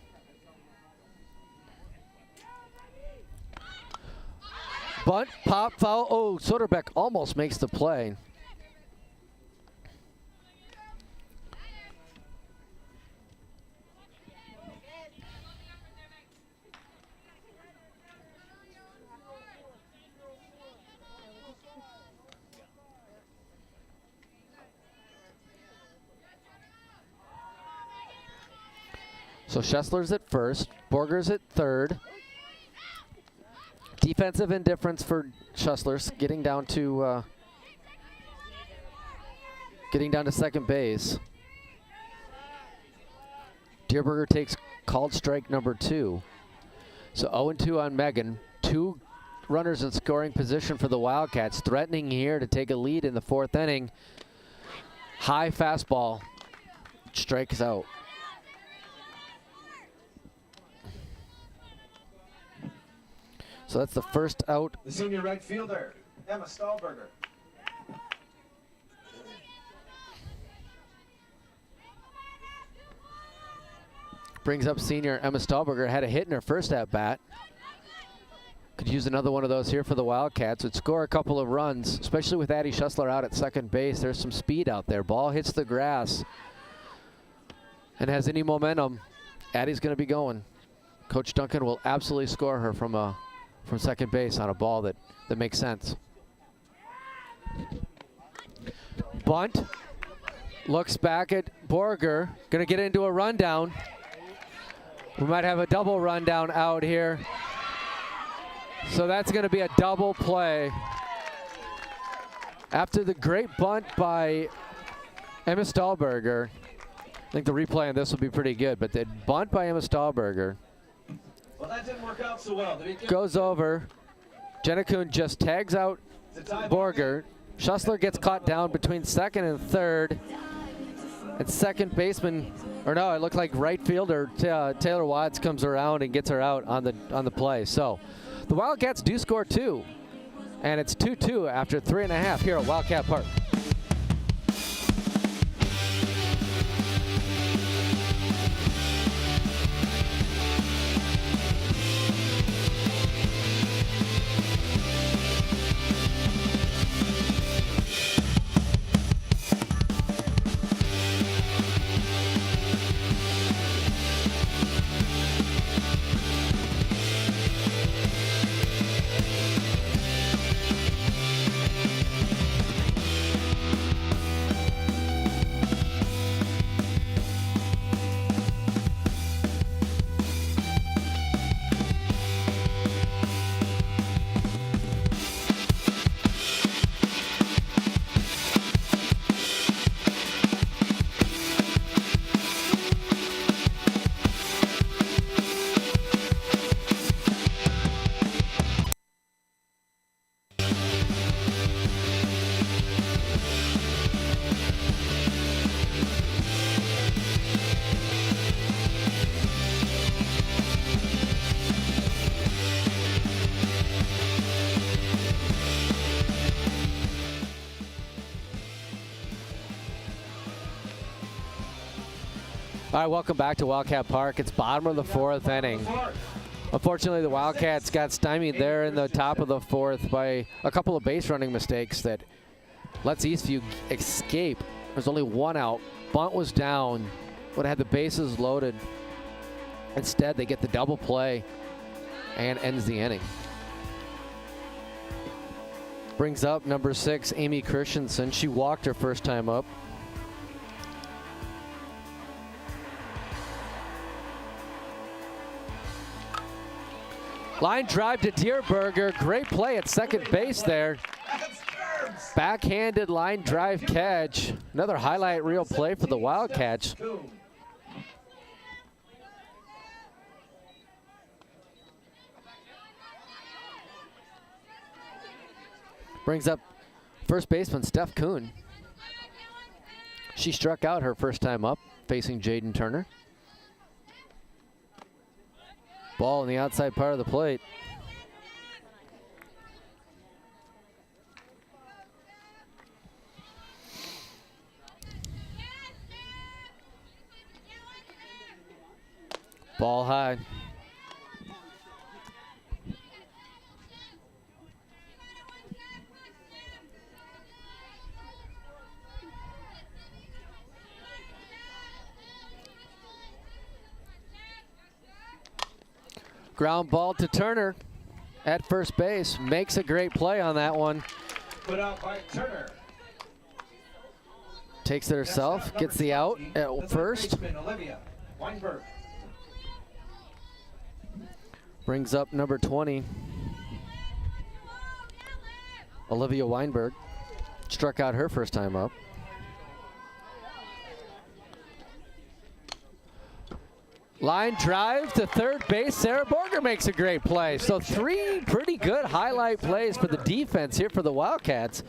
Speaker 3: Bunt, pop, foul. Oh, Soderbeck almost makes the play. So Schessler's at first, Borger's at third. Defensive indifference for Schussler's getting down to second base. Dierberger takes called strike number 2. So 0-2 on Megan. 2 runners in scoring position for the Wildcats, threatening here to take a lead in the 4th inning. High fastball, strikes out. So that's the first out.
Speaker 4: The senior right fielder, Emma Stahlberger.
Speaker 3: Brings up senior Emma Stahlberger. Had a hit in her first at-bat. Could use another one of those here for the Wildcats. Would score a couple of runs, especially with Addie Schussler out at second base. There's some speed out there. Ball hits the grass and has any momentum. Addie's going to be going. Coach Duncan will absolutely score her from second base on a ball that makes sense. Bunt. Looks back at Borger. Going to get into a rundown. We might have a double rundown out here. So that's going to be a double play. After the great bunt by Emma Stahlberger, I think the replay on this will be pretty good, but the bunt by Emma Stahlberger.
Speaker 4: Well, that didn't work out so well.
Speaker 3: Goes over. Jenna Kuhn just tags out Borger. Schussler gets caught down between second and third. And second baseman, or no, it looked like right fielder Taylor Watts comes around and gets her out on the play. So the Wildcats do score 2, and it's 2-2 after 3.5 here at Wildcat Park. All right, welcome back to Wildcat Park. It's bottom of the 4th inning. Unfortunately, the Wildcats got stymied there in the top of the 4th by a couple of base running mistakes that lets Eastview escape. There's only 1 out. Bunt was down, would have had the bases loaded. Instead, they get the double play and ends the inning. Brings up number 6, Amy Christensen. She walked her first time up. Line drive to Dierberger. Great play at second base there. Backhanded line drive catch. Another highlight reel play for the Wildcats. Brings up First baseman Steph Kuhn. She struck out her first time up, facing Jaden Turner. Ball in the outside part of the plate. Ball high. Ground ball to Turner at first base. Makes a great play on that one.
Speaker 4: Put out by Turner.
Speaker 3: Takes it herself, gets the out at first.
Speaker 4: Olivia Weinberg.
Speaker 3: Brings up number 20, Olivia Weinberg. Struck out her first time up. Line drive to third base. Sarah Borger makes a great play. So 3 pretty good highlight plays for the defense here for the Wildcats.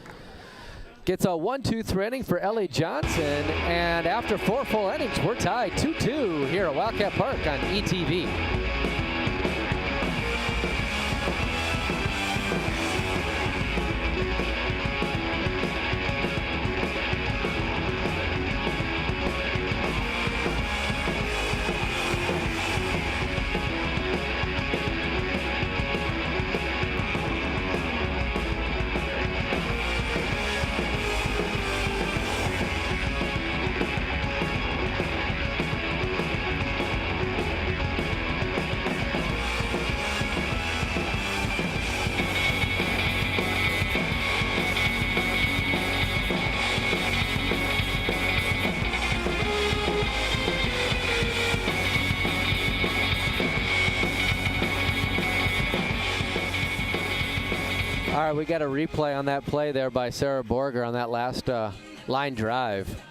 Speaker 3: Gets a 1-2 inning for Ellie Johnson. And after 4 full innings, we're tied 2-2 here at Wildcat Park on ETV. All right, we got a replay on that play there by Sarah Borger on that last line drive.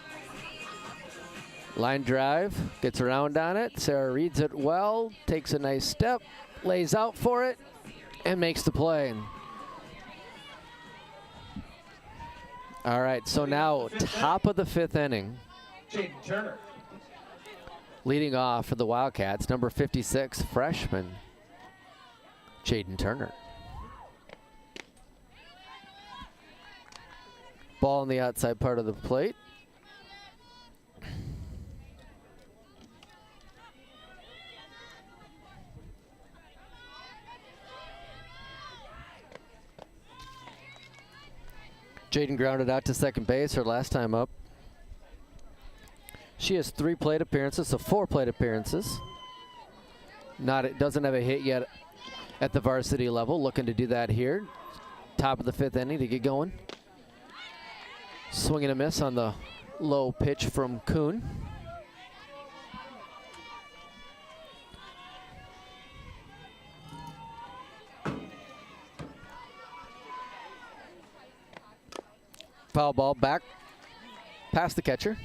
Speaker 3: Line drive, gets around on it. Sarah reads it well, takes a nice step, lays out for it, and makes the play. All right, so now top of the 5th inning.
Speaker 4: Jaden Turner.
Speaker 3: Leading off for the Wildcats, number 56, freshman, Jaden Turner. Ball on the outside part of the plate. Jaden grounded out to second base her last time up. She has 3 plate appearances, so 4 plate appearances. Doesn't have a hit yet at the varsity level. Looking to do that here. Top of the 5th inning to get going. Swing and a miss on the low pitch from Kuhn. Foul ball back past the catcher.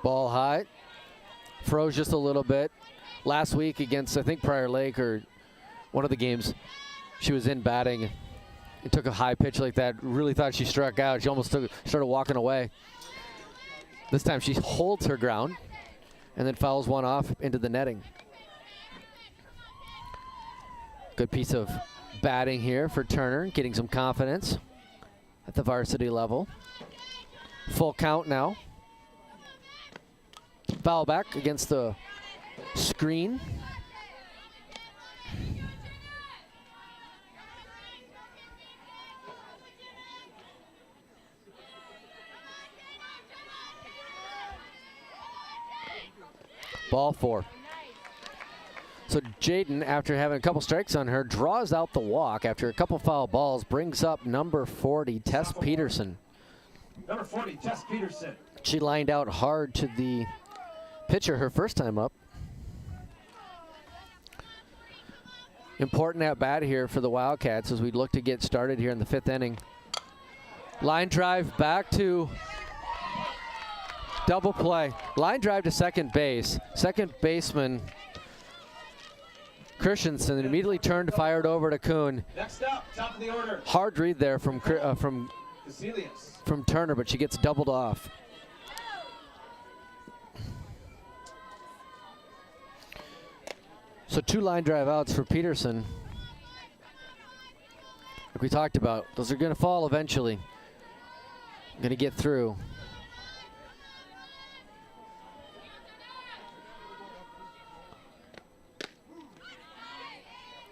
Speaker 3: Ball high. Froze just a little bit. Last week against, I think, Prior Lake or one of the games, she was in batting and took a high pitch like that. Really thought she struck out. She almost started walking away. This time she holds her ground and then fouls one off into the netting. Good piece of batting here for Turner, getting some confidence at the varsity level. Full count now. Foul back against the screen. Ball 4. So Jaden, after having a couple strikes on her, draws out the walk after a couple foul balls, brings up number 40, Tess Peterson.
Speaker 4: Number 40, Tess Peterson.
Speaker 3: She lined out hard to the pitcher her first time up. Important at bat here for the Wildcats as we look to get started here in the 5th inning. Line drive back to double play. Line drive to second base. Second baseman Christensen immediately turned, fired over to Kuhn.
Speaker 4: Next up, top of the order.
Speaker 3: Hard read there from
Speaker 4: Casilius.
Speaker 3: Turner, but she gets doubled off. So 2 line drive outs for Peterson. Like we talked about, those are going to fall eventually. Going to get through.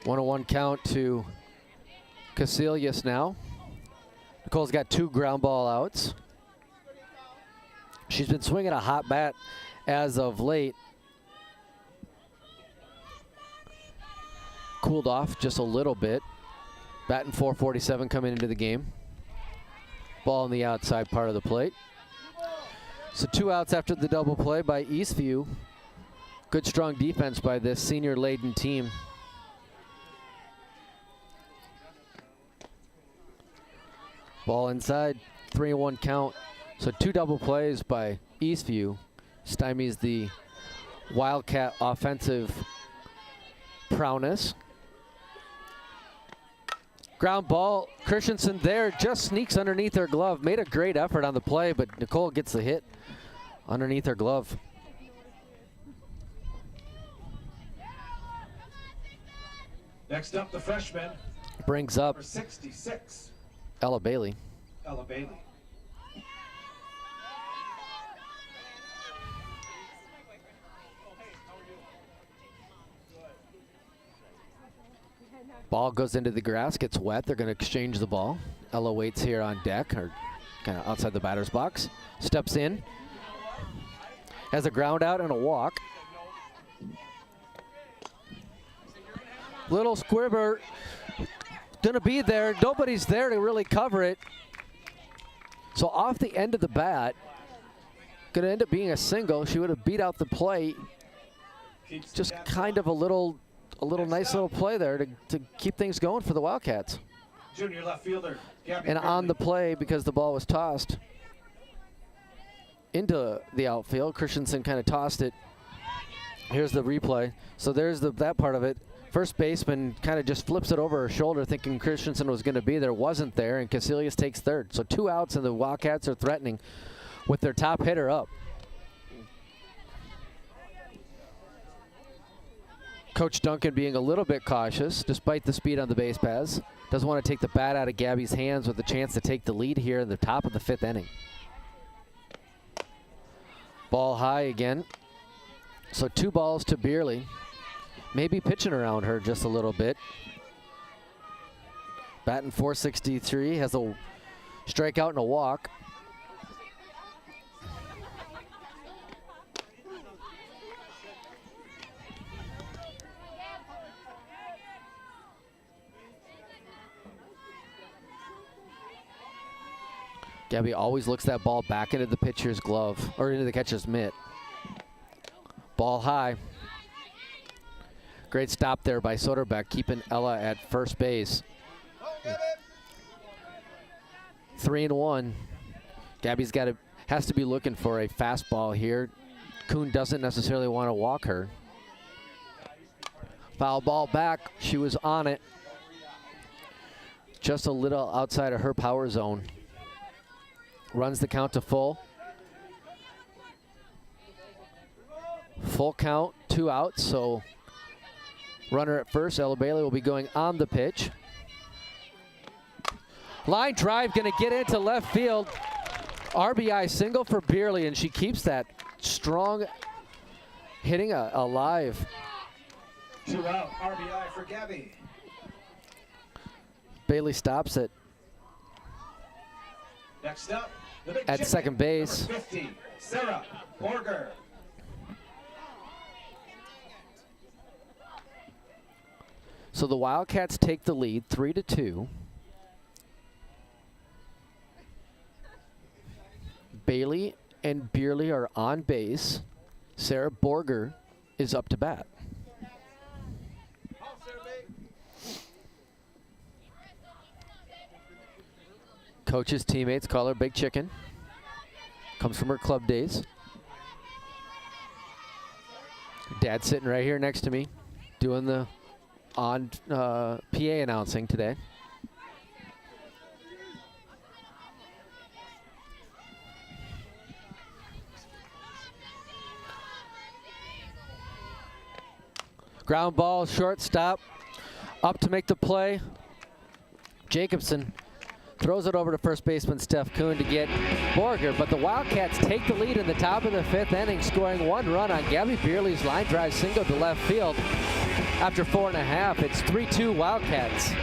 Speaker 3: One count to Casilius now. Nicole's got 2 ground ball outs. She's been swinging a hot bat as of late. Cooled off just a little bit. Batting .447 coming into the game. Ball on the outside part of the plate. So 2 outs after the double play by Eastview. Good strong defense by this senior laden team. Ball inside, 3-1 count. So 2 double plays by Eastview stymies the Wildcat offensive prowess. Ground ball, Christensen there, just sneaks underneath her glove. Made a great effort on the play, but Nicole gets the hit underneath her glove.
Speaker 4: Next up, the freshman.
Speaker 3: Brings up
Speaker 4: Number 66.
Speaker 3: Ella Bailey.
Speaker 4: Ella Bailey.
Speaker 3: Ball goes into the grass, gets wet. They're going to exchange the ball. Ella waits here on deck, or kind of outside the batter's box. Steps in. Has a ground out and a walk. Little squibber. Gonna be there. Nobody's there to really cover it. So off the end of the bat, gonna end up being a single. She would have beat out the plate. Just kind of a little nice little play there to keep things going for the Wildcats.
Speaker 4: Junior left fielder. Gabby
Speaker 3: And on the play, because the ball was tossed into the outfield, Christensen kind of tossed it. Here's the replay. So there's that part of it. First baseman kind of just flips it over her shoulder thinking Christensen was going to be there. Wasn't there, and Casilius takes third. So 2 outs, and the Wildcats are threatening with their top hitter up. Coach Duncan being a little bit cautious despite the speed on the base paths. Doesn't want to take the bat out of Gabby's hands with a chance to take the lead here in the top of the 5th inning. Ball high again. So 2 balls to Beerley. Maybe pitching around her just a little bit. Batting .463, has a strikeout and a walk. Gabby always looks that ball back into the pitcher's glove, or into the catcher's mitt. Ball high. Great stop there by Soderbeck, keeping Ella at first base. 3-1. Gabby's has to be looking for a fastball here. Kuhn doesn't necessarily want to walk her. Foul ball back. She was on it. Just a little outside of her power zone. Runs the count to full. Full count, 2 outs, so runner at first. Ella Bailey will be going on the pitch. Line drive going to get into left field. RBI single for Beerley, and she keeps that strong hitting alive.
Speaker 4: 2 out, RBI for Gabby.
Speaker 3: Bailey stops it
Speaker 4: Next up, the big
Speaker 3: at
Speaker 4: chicken,
Speaker 3: second base.
Speaker 4: number 50, Sarah Borger.
Speaker 3: So the Wildcats take the lead 3-2. Bailey and Beerley are on base. Sarah Borger is up to bat. Coach's teammates call her Big Chicken. Comes from her club days. Dad's sitting right here next to me doing the on PA announcing today. Ground ball, shortstop, up to make the play. Jacobson throws it over to first baseman Steph Kuhn to get Borger, but the Wildcats take the lead in the top of the 5th inning, scoring 1 run on Gabby Beerley's line drive single to left field. After 4.5, it's 3-2 Wildcats.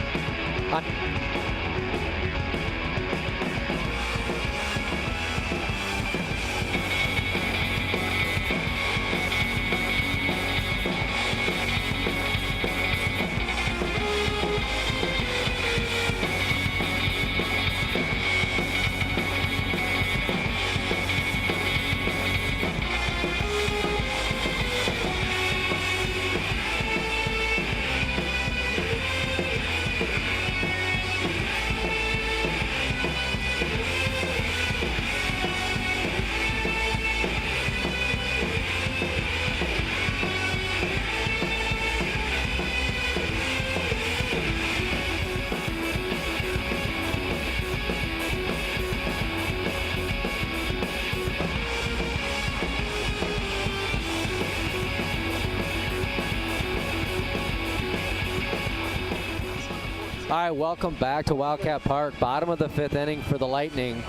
Speaker 3: All right, welcome back to Wildcat Park. Bottom of the 5th inning for the Lightning.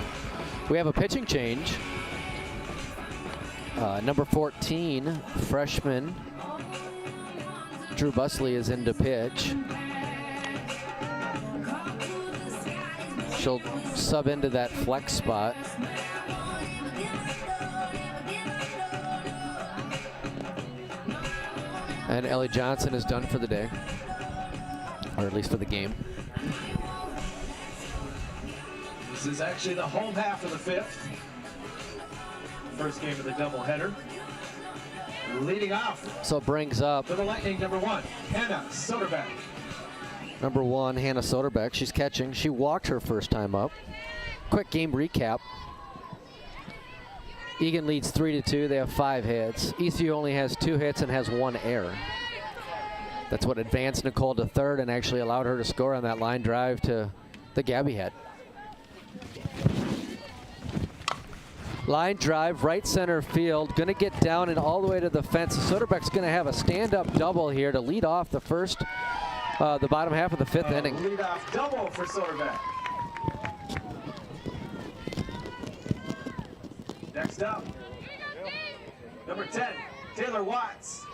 Speaker 3: We have a pitching change. Number 14, freshman Drew Busley is in to pitch. She'll sub into that flex spot. And Ellie Johnson is done for the day, or at least for the game.
Speaker 4: This is actually the home half of the 5th. First game of the doubleheader. Leading off.
Speaker 3: So it brings up
Speaker 4: for the Lightning, number 1, Hannah Soderbeck.
Speaker 3: Number 1, Hannah Soderbeck. She's catching. She walked her first time up. Quick game recap. Eagan leads 3-2. They have 5 hits. Eastview only has 2 hits and has 1 error. That's what advanced Nicole to third and actually allowed her to score on that line drive to the Gabby head. Line drive, right center field, gonna get down and all the way to the fence. Soderbeck's gonna have a stand-up double here to lead off the the bottom half of the 5th inning.
Speaker 4: Lead off double for Soderbeck. Next up, number 10, Taylor Watts.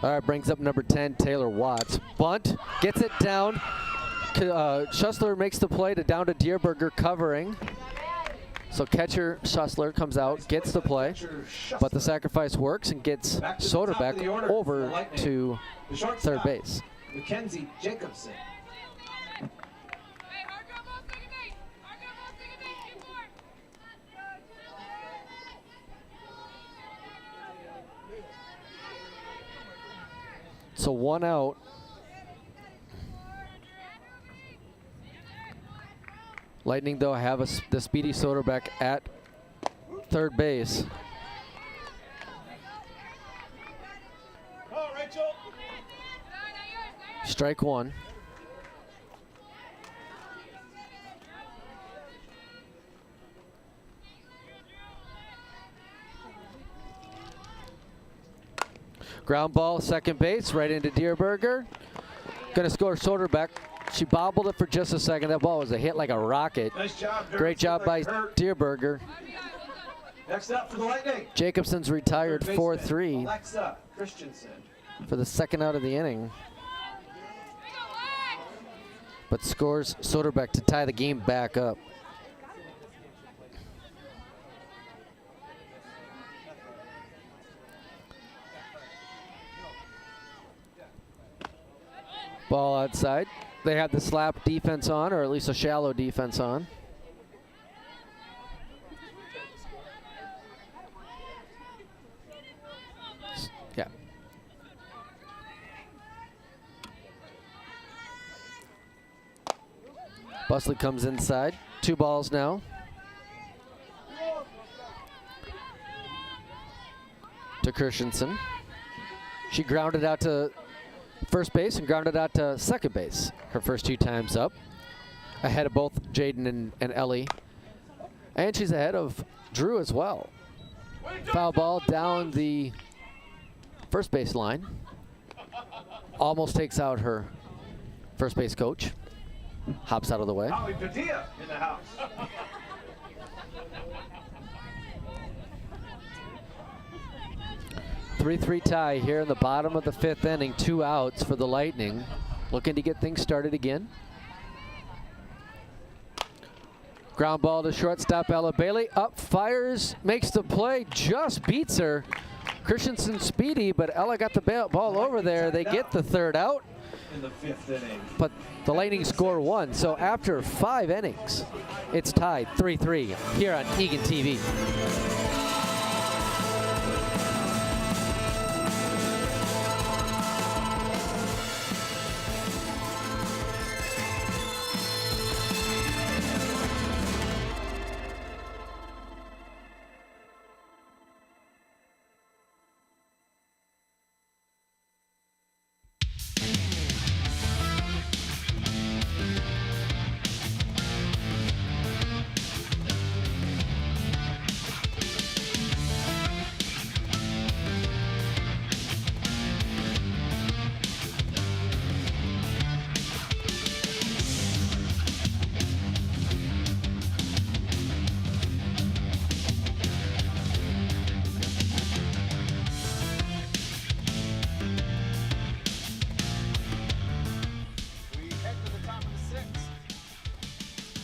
Speaker 3: All right, brings up number 10, Taylor Watts. Bunt, gets it down. Schussler makes the play to down to Dierberger covering. So catcher Schussler comes out, gets the play, but the sacrifice works and gets Soderbeck over to third base.
Speaker 4: Mackenzie Jacobson.
Speaker 3: So 1 out. Lightning, though, have the speedy Soderbeck at third base. Strike 1. Ground ball, second base, right into Dierberger. Gonna score Soderbeck. She bobbled it for just a second. That ball was a hit like a rocket.
Speaker 4: Nice job,
Speaker 3: great job by Dierberger.
Speaker 4: Next up for the Lightning,
Speaker 3: Jacobson's retired 4-3
Speaker 4: Alexa Christensen.
Speaker 3: for the second out of the inning, but scores Soderbeck to tie the game back up. Ball outside. They have the slap defense on, or at least a shallow defense on. Busley comes inside. 2 balls now. To Christensen. She grounded out to first base and grounded out to second base her first 2 times up. Ahead of both Jaden and Ellie. And she's ahead of Drew as well. Foul ball down the first base line. Almost takes out her first base coach. Hops out of the way.
Speaker 4: Howie Padilla in the house.
Speaker 3: Three tie here in the bottom of the 5th inning. 2 outs for the Lightning. Looking to get things started again. Ground ball to shortstop Ella Bailey. Up, fires, makes the play, just beats her. Christensen speedy, but Ella got the ball over there. They get the 3rd out.
Speaker 4: In the 5th inning.
Speaker 3: But the Lightning score 1. So after 5 innings, it's tied 3-3 here on Eagan TV.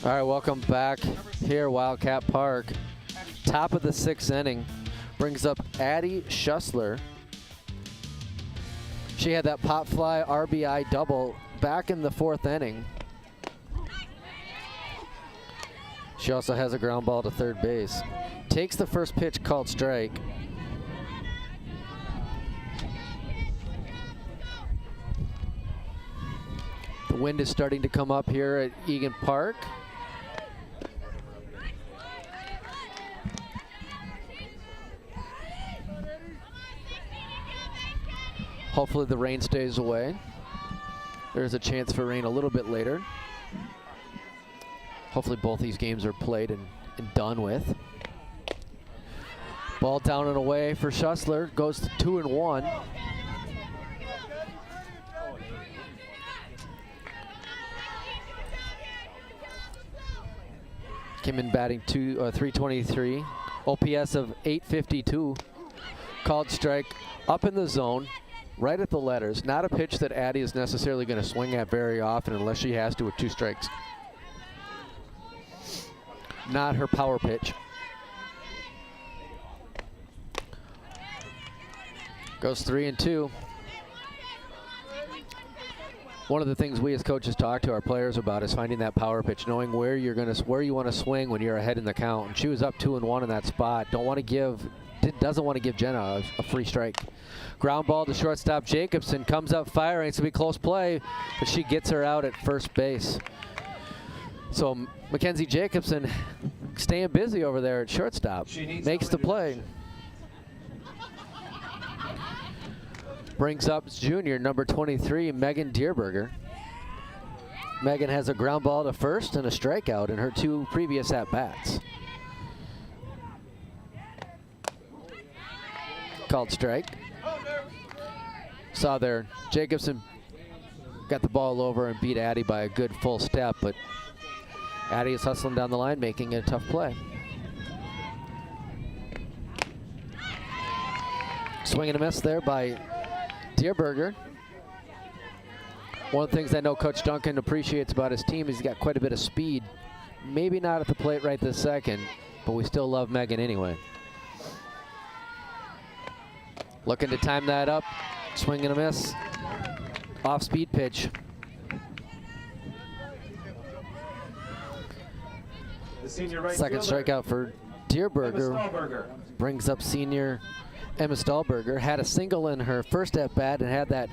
Speaker 3: All right, welcome back here, Wildcat Park. Top of the 6th inning brings up Addie Schussler. She had that pop fly RBI double back in the 4th inning. She also has a ground ball to third base. Takes the first pitch, called strike. The wind is starting to come up here at Eagan Park. Hopefully the rain stays away. There's a chance for rain a little bit later. Hopefully both these games are played and done with. Ball down and away for Schussler. Goes to 2-1. Came in batting 323. OPS of 852. Called strike up in the zone. Right at the letters. Not a pitch that Addie is necessarily going to swing at very often unless she has to with 2 strikes. Not her power pitch. Goes 3-2. One of the things we as coaches talk to our players about is finding that power pitch, knowing where you want to swing when you're ahead in the count. And she was up 2-1 in that spot. Doesn't want to give Jenna a free strike. Ground ball to shortstop Jacobson. Comes up firing. It's going to be close play, but she gets her out at first base. So Mackenzie Jacobson staying busy over there at shortstop. Makes the play. Brings up junior, number 23, Megan Dierberger. Megan has a ground ball to first and a strikeout in her 2 previous at-bats. Called strike. Saw there, Jacobson got the ball over and beat Addie by a good full step, but Addie is hustling down the line, making it a tough play. Swing and a miss there by Dierberger. One of the things I know Coach Duncan appreciates about his team is he's got quite a bit of speed. Maybe not at the plate right this second, but we still love Megan anyway. Looking to time that up. Swing and a miss. Off speed pitch.
Speaker 4: The senior right
Speaker 3: Second
Speaker 4: fielder,
Speaker 3: strikeout for Dierberger.
Speaker 4: Emma Stahlberger.
Speaker 3: Brings up senior Emma Stahlberger. Had a single in her first at-bat and had that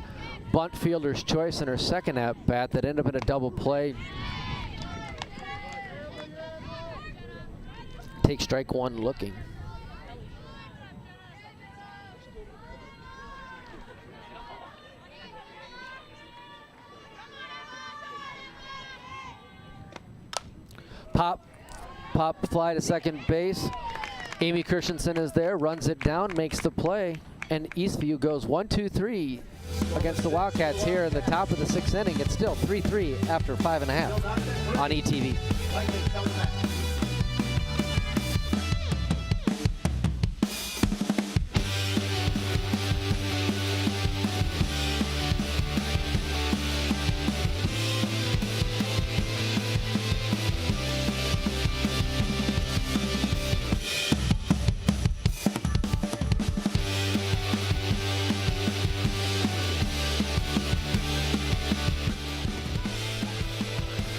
Speaker 3: bunt fielder's choice in her second at-bat that ended up in a double play. take strike one looking. Pop fly to second base. Amy Christensen is there, runs it down, makes the play, and Eastview goes 1-2-3 against the Wildcats here in the top of the 6th inning. It's still 3-3 after 5.5 on ETV.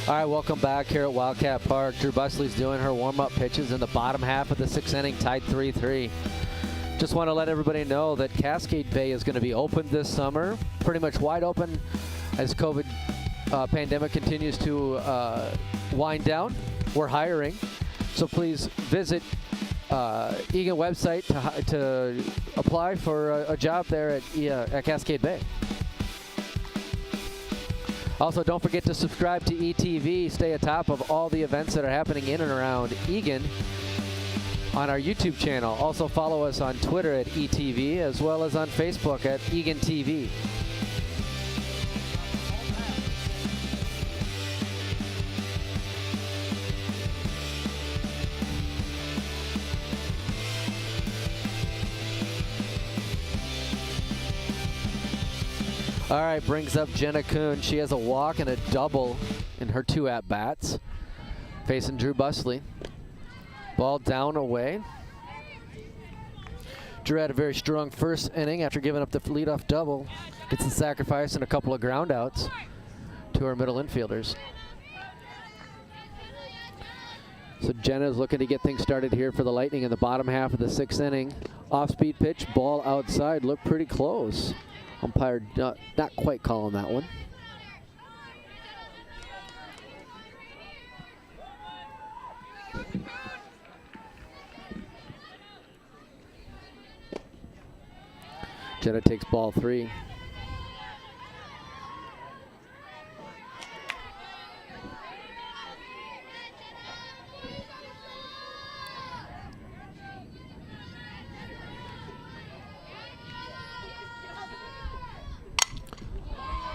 Speaker 3: All right, welcome back here at Wildcat Park. Drew Busley's doing her warm-up pitches in the bottom half of the 6th inning, tied 3-3. Just want to let everybody know that Cascade Bay is going to be open this summer, pretty much wide open as COVID pandemic continues to wind down. We're hiring, so please visit Eagan website to apply for a job there at Cascade Bay. Also, don't forget to subscribe to ETV. Stay atop of all the events that are happening in and around Eagan on our YouTube channel. Also, follow us on Twitter at ETV, as well as on Facebook at Eagan TV. All right, brings up Jenna Kuhn. She has a walk and a double in her 2 at-bats. Facing Drew Busley. Ball down away. Drew had a very strong first inning after giving up the leadoff double. Gets the sacrifice and a couple of ground outs to our middle infielders. So Jenna is looking to get things started here for the Lightning in the bottom half of the 6th inning. Off-speed pitch, ball outside, looked pretty close. Umpire not quite calling that one. Jenna takes ball 3.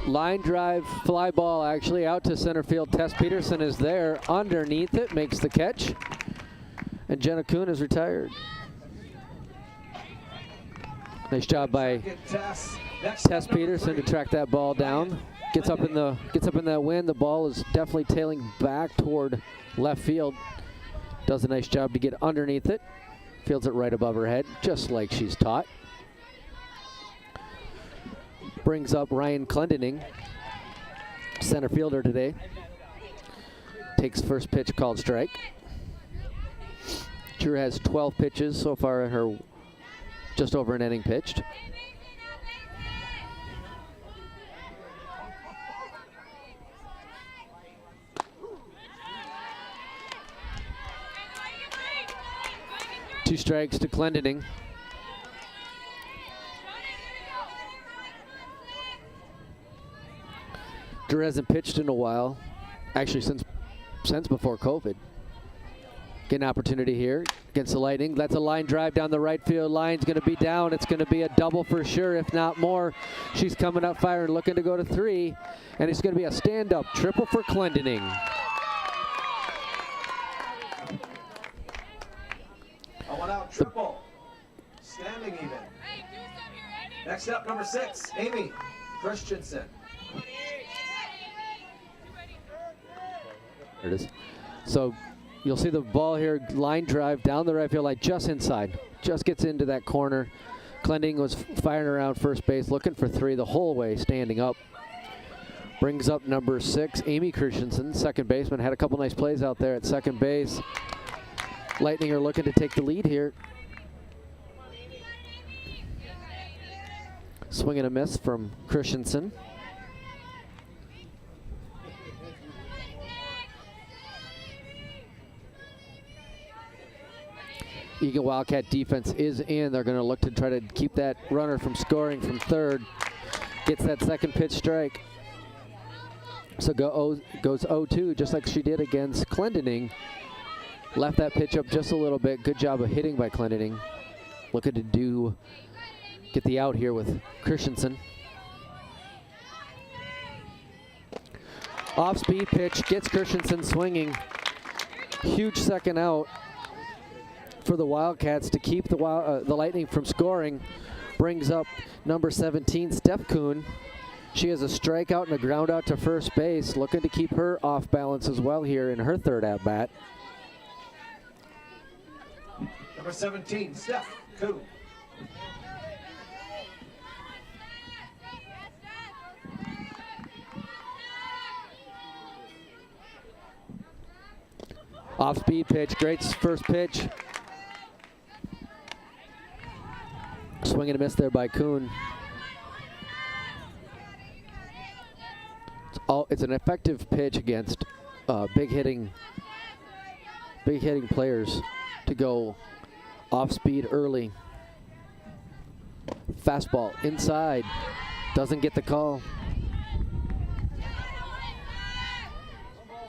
Speaker 3: Line drive, fly ball actually out to center field. Tess Peterson is there underneath it, makes the catch. And Jenna Kuhn is retired. Nice job by Tess Peterson to track that ball down. Gets up in that wind. The ball is definitely tailing back toward left field. Does a nice job to get underneath it. Fields it right above her head, just like she's taught. Brings up Ryan Clendening, center fielder today. Takes first pitch, called strike. Drew has 12 pitches so far in her just over an inning pitched. Two strikes to Clendening. Drew hasn't pitched in a while, actually since before COVID. Get an opportunity here against the Lightning. That's a line drive down the right field. Line's going to be down. It's going to be a double for sure, if not more. She's coming up firing, looking to go to 3, and it's going to be a stand-up triple for Clendening.
Speaker 4: A one-out triple. Standing even. Next up, number 6, Amy Christensen.
Speaker 3: There it is. So you'll see the ball here, line drive down the right field line, just inside. Just gets into that corner. Clendening was firing around first base, looking for 3 the whole way, standing up. Brings up number 6, Amy Christensen, second baseman. Had a couple nice plays out there at second base. Lightning are looking to take the lead here. Swing and a miss from Christensen. Eagan Wildcat defense is in. They're going to look to try to keep that runner from scoring from third. Gets that second pitch strike. So goes 0-2, just like she did against Clendening. Left that pitch up just a little bit. Good job of hitting by Clendening. Looking to get the out here with Christensen. Off-speed pitch gets Christensen swinging. Huge second out for the Wildcats to keep the Lightning from scoring. Brings up number 17, Steph Kuhn. She has a strikeout and a ground out to first base, looking to keep her off balance as well here in her third at-bat.
Speaker 4: Number 17, Steph Kuhn.
Speaker 3: Off-speed pitch, great first pitch. Swing and a miss there by Kuhn. It's an effective pitch against big hitting players to go off speed early. Fastball inside, doesn't get the call.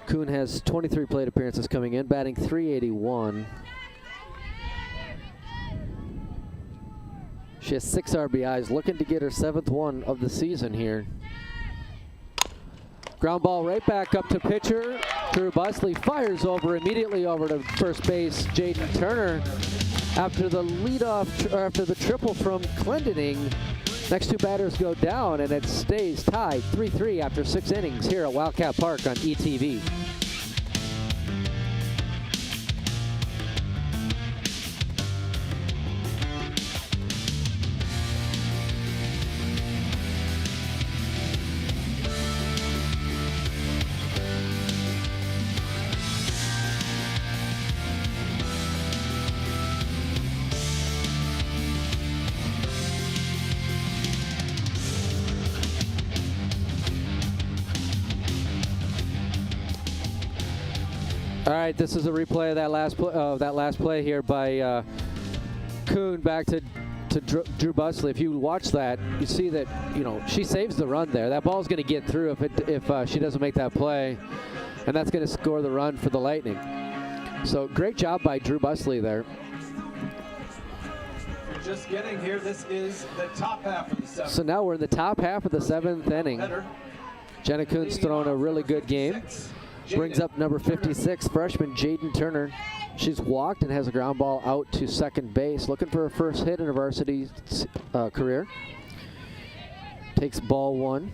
Speaker 3: Kuhn has 23 plate appearances coming in, batting .381. She has 6 RBIs, looking to get her 7th one of the season here. Ground ball right back up to pitcher. Drew Busley fires immediately over to first base. Jaden Turner, after the leadoff, after the triple from Clendening, next two batters go down, and it stays tied 3-3 after 6 innings here at Wildcat Park on ETV. All right, this is a replay of that last play here by Kuhn back to Drew Busley. If you watch that, you see that she saves the run there. That ball's going to get through if she doesn't make that play, and that's going to score the run for the Lightning. So great job by Drew Busley there.
Speaker 4: You're just getting here. This is the top half of the 7th.
Speaker 3: So now we're in the top half of the 7th inning. Jenna Kuhn's thrown a really good game. Brings up number 56, freshman Jaden Turner. She's walked and has a ground ball out to second base, looking for her first hit in her varsity career. Takes ball 1.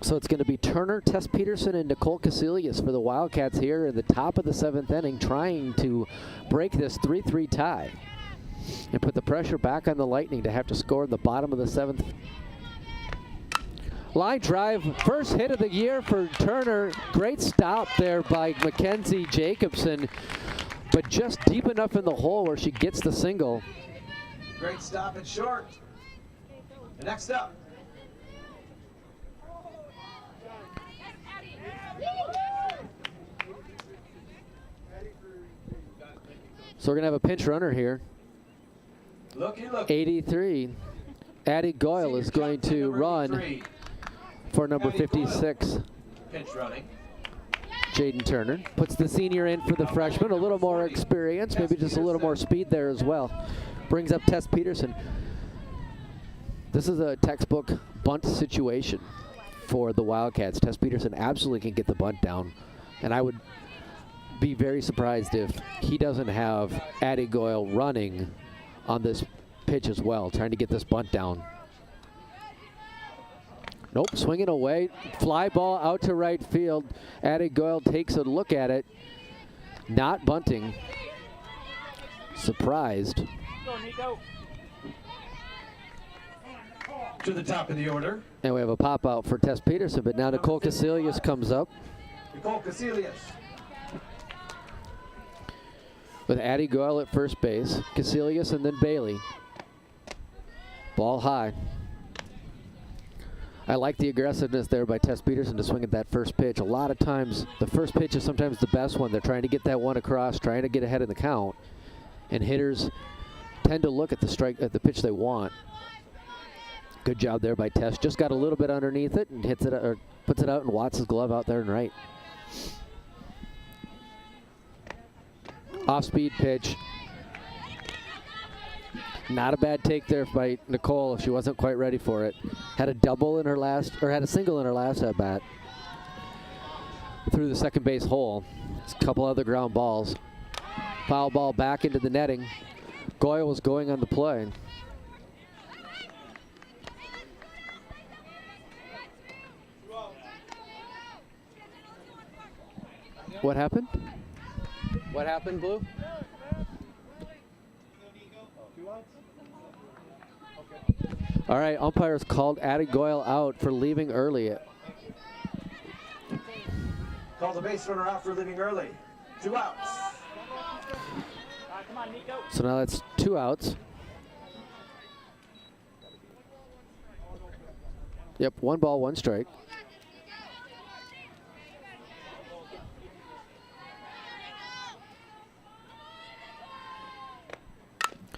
Speaker 3: So it's going to be Turner, Tess Peterson, and Nicole Casilius for the Wildcats here in the top of the 7th inning, trying to break this 3-3 tie and put the pressure back on the Lightning to have to score in the bottom of the 7th. Line drive, first hit of the year for Turner. Great stop there by Mackenzie Jacobson, but just deep enough in the hole where she gets the single.
Speaker 4: Great stop at short. Next up.
Speaker 3: So we're going to have a pinch runner here.
Speaker 4: Looky.
Speaker 3: 83. Addie Goyle is going to run for number 56.
Speaker 4: Pinch running.
Speaker 3: Jaden Turner puts the senior in for the freshman. A little more experience, maybe just a little more speed there as well. Brings up Tess Peterson. This is a textbook bunt situation for the Wildcats. Tess Peterson absolutely can get the bunt down, and I would be very surprised if he doesn't have Addie Goyle running on this pitch as well, trying to get this bunt down. Nope, swinging away. Fly ball out to right field. Addie Goyle takes a look at it. Not bunting. Surprised.
Speaker 4: To the top of the order.
Speaker 3: And we have a pop out for Tess Peterson, but now Nicole Casilius comes up.
Speaker 4: Nicole Casilius.
Speaker 3: With Addie Goyle at first base, Casilius, and then Bailey. Ball high. I like the aggressiveness there by Tess Peterson to swing at that first pitch. A lot of times, the first pitch is sometimes the best one. They're trying to get that one across, trying to get ahead of the count. and hitters tend to look at the pitch they want. Good job there by Tess. Just got a little bit underneath it and hits it or puts it out, and Watts' glove out there and right. Off-speed pitch. Not a bad take there by Nicole if she wasn't quite ready for it. Had a double in her last, or had a single in her last at bat. Through the second base hole. It's a couple other ground balls. Foul ball back into the netting. Goyle was going on the play. What happened? What happened, Blue? All right, umpires called Addie Goyle out for leaving early.
Speaker 4: Call the base runner out for leaving early. 2 outs.
Speaker 3: So now that's 2 outs. Yep, 1 ball, 1 strike.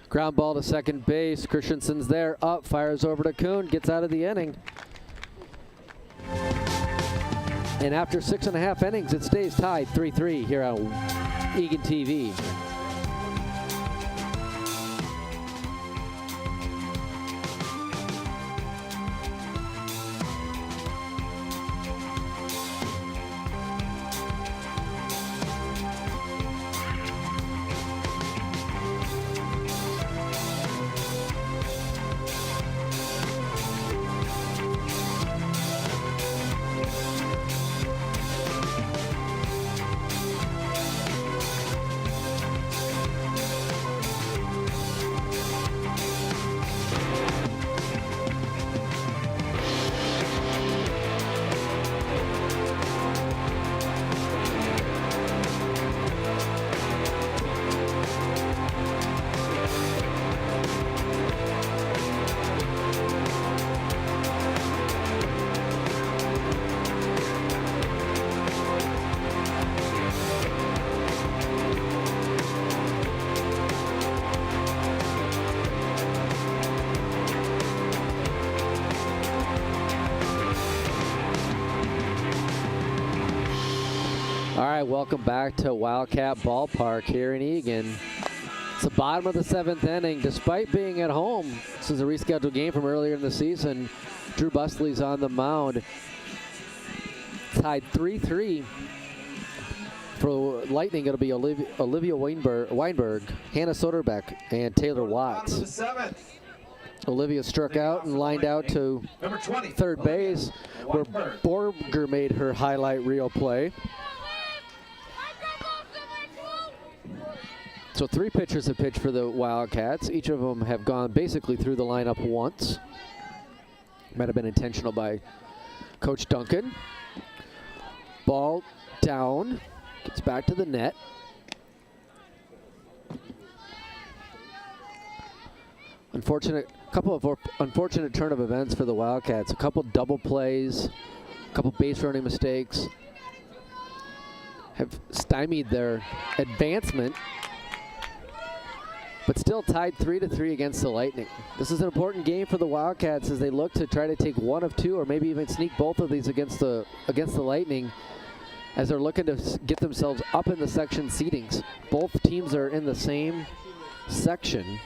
Speaker 3: Ground ball to second base. Christensen's there, up, fires over to Kuhn, gets out of the inning. And after 6.5 innings, it stays tied 3-3 here on Eagan TV. All right, welcome back to Wildcat Ballpark here in Eagan. It's the bottom of the 7th inning. Despite being at home, this is a rescheduled game from earlier in the season. Drew Busley's on the mound. Tied 3-3. For Lightning, it'll be Olivia Weinberg, Hannah Soderbeck, and Taylor Watts. Olivia struck out and lined out to third base, where Borger made her highlight reel play. So 3 pitchers have pitched for the Wildcats. Each of them have gone basically through the lineup once. Might have been intentional by Coach Duncan. Ball down, gets back to the net. Couple of unfortunate turn of events for the Wildcats. A couple double plays, a couple base running mistakes have stymied their advancement, but still tied 3-3 against the Lightning. This is an important game for the Wildcats as they look to try to take one of 2 or maybe even sneak both of these against the Lightning, as they're looking to get themselves up in the section seedings. Both teams are in the same section.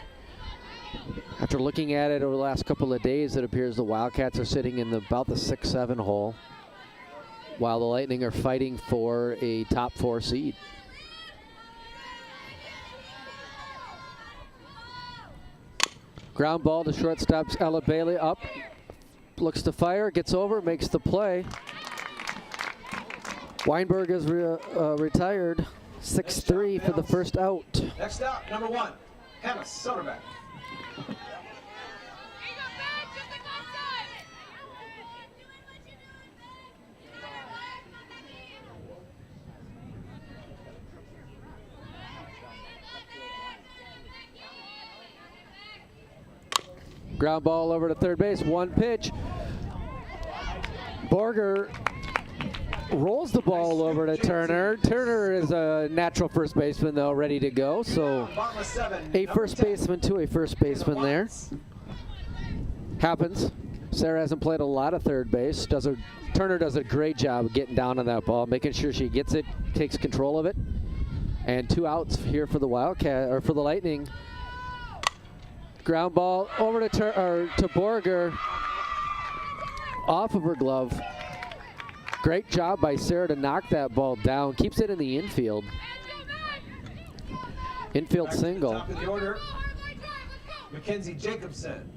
Speaker 3: After looking at it over the last couple of days, it appears the Wildcats are sitting in about the 6-7 hole, while the Lightning are fighting for a top 4 seed. Ground ball to shortstop's Ella Bailey, up, looks to fire, gets over, makes the play. Weinberg is retired, 6-3 for the first out.
Speaker 4: Next out, number 1, Hannah Soderbeck.
Speaker 3: Ground ball over to third base, 1 pitch. Borger rolls the ball over to Turner. Turner is a natural first baseman, though, ready to go. So a first baseman to a first baseman there. Happens. Sarah hasn't played a lot of third base. Turner does a great job of getting down on that ball, making sure she gets it, takes control of it. And 2 outs here for the Wildcat, or for the Lightning. Ground ball over to Borger, off of her glove. Great job by Sarah to knock that ball down. Keeps it in the infield. Infield single.
Speaker 4: Top of the order, Mackenzie Jacobson.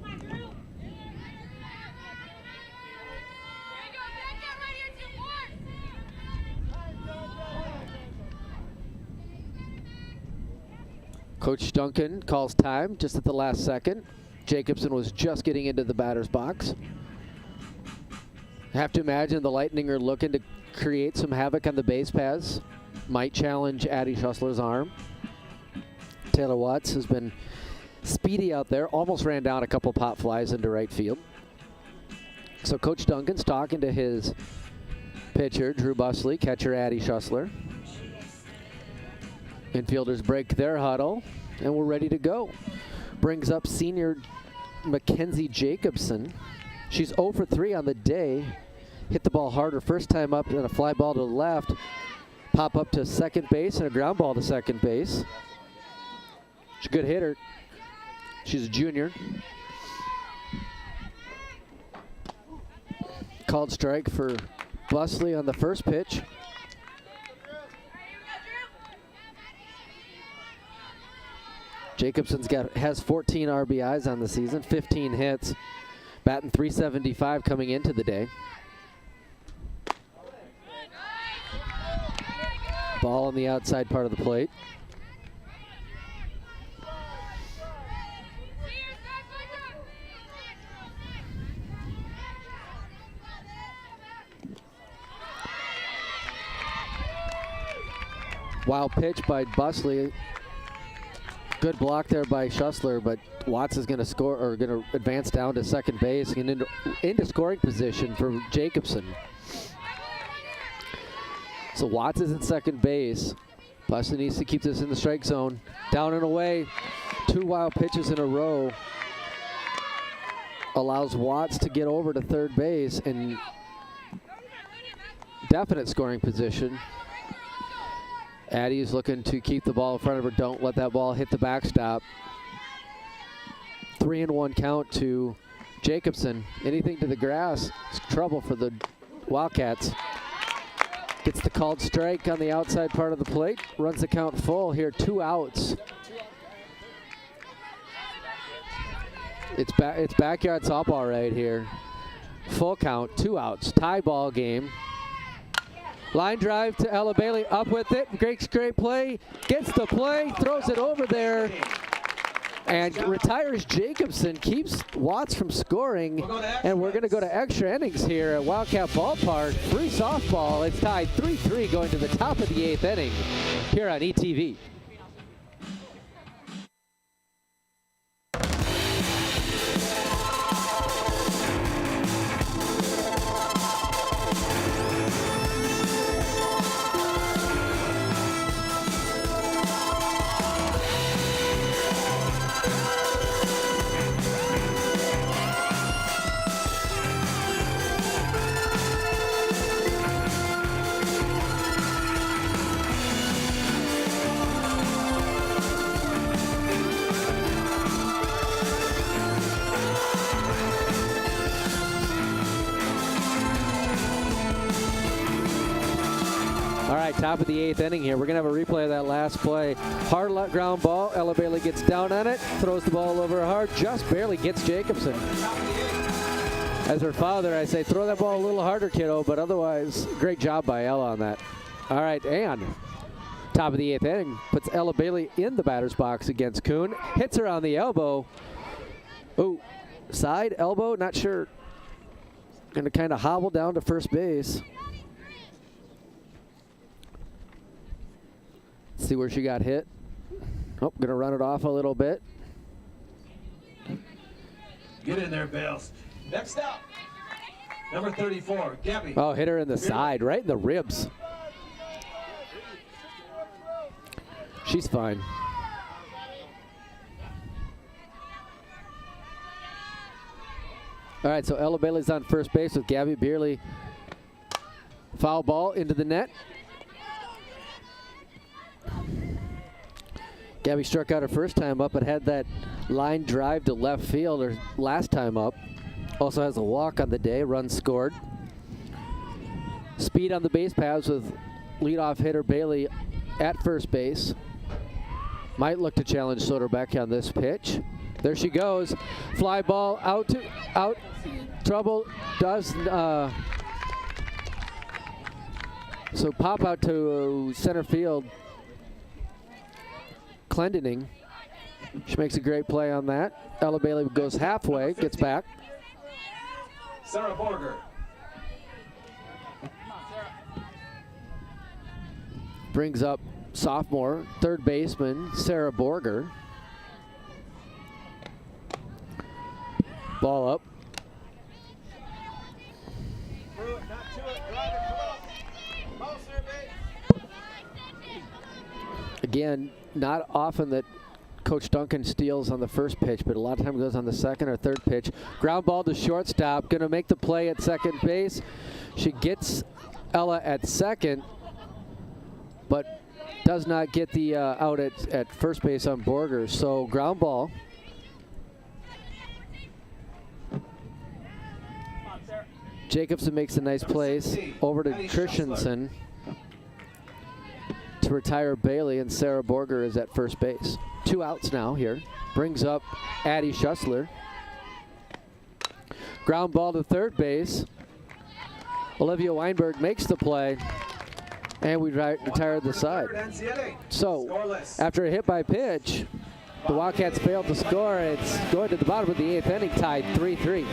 Speaker 3: Coach Duncan calls time just at the last second. Jacobson was just getting into the batter's box. I have to imagine the Lightning are looking to create some havoc on the base paths. Might challenge Addie Schussler's arm. Taylor Watts has been speedy out there. Almost ran down a couple pop flies into right field. So Coach Duncan's talking to his pitcher, Drew Busley, catcher Addie Schussler. Infielders break their huddle, and we're ready to go. Brings up senior Mackenzie Jacobson. She's 0 for 3 on the day. Hit the ball harder first time up, and a fly ball to the left. Pop up to second base, and a ground ball to second base. She's a good hitter. She's a junior. Called strike for Busley on the first pitch. Jacobson's has 14 RBIs on the season, 15 hits, batting .375 coming into the day. Ball on the outside part of the plate. Wild pitch by Busley. Good block there by Schussler, but Watts is going to score, or going to advance down to second base and into scoring position for Jacobson. So Watts is at second base. Busley needs to keep this in the strike zone. Down and away. 2 wild pitches in a row allows Watts to get over to third base and definite scoring position. Addie is looking to keep the ball in front of her. Don't let that ball hit the backstop. 3-1 count to Jacobson. Anything to the grass is trouble for the Wildcats. Gets the called strike on the outside part of the plate. Runs the count full here, 2 outs. It's backyard softball right here. Full count, 2 outs. Tie ball game. Line drive to Ella Bailey, up with it. Great play, gets the play, throws it over there, and retires Jacobson, keeps Watts from scoring, and we're going to go to extra innings here at Wildcat Ballpark. Free softball. It's tied 3-3 going to the top of the 8th inning here on ETV. Top of the 8th inning here. We're going to have a replay of that last play. Hard ground ball. Ella Bailey gets down on it, throws the ball over hard, just barely gets Jacobson. As her father, I say, throw that ball a little harder, kiddo, but otherwise, great job by Ella on that. All right, and top of the 8th inning puts Ella Bailey in the batter's box against Kuhn. Hits her on the elbow. Oh, side elbow, not sure. Going to kind of hobble down to first base. See where she got hit. Oh, gonna run it off a little bit.
Speaker 4: Get in there, Bales. Next up, Number 34, Gabby.
Speaker 3: Oh, hit her in the side, right in the ribs. She's fine. All right, so Ella Bailey's on first base with Gabby Beerley. Foul ball into the net. Gabby struck out her first time up, but had that line drive to left field her last time up. Also has a walk on the day, run scored. Speed on the base paths with leadoff hitter Bailey at first base. Might look to challenge Soderbeck on this pitch. There she goes. Fly ball out. Trouble does. So pop out to center field. Clendening. She makes a great play on that. Ella Bailey goes halfway, gets back.
Speaker 4: Sarah Borger.
Speaker 3: Brings up sophomore, third baseman, Sarah Borger. Ball up. Again, not often that Coach Duncan steals on the first pitch, but a lot of times goes on the second or third pitch. Ground ball to shortstop, gonna make the play at second base. She gets Ella at second, but does not get the out at first base on Borger. So ground ball. Jacobson makes a nice plays over to Christensen to retire Bailey, and Sarah Borger is at first base. 2 outs now here. Brings up Addie Schussler. Ground ball to third base. Olivia Weinberg makes the play, and we retired the side. So after a hit by pitch, the Wildcats failed to score. It's going to the bottom of the 8th inning, tied 3-3.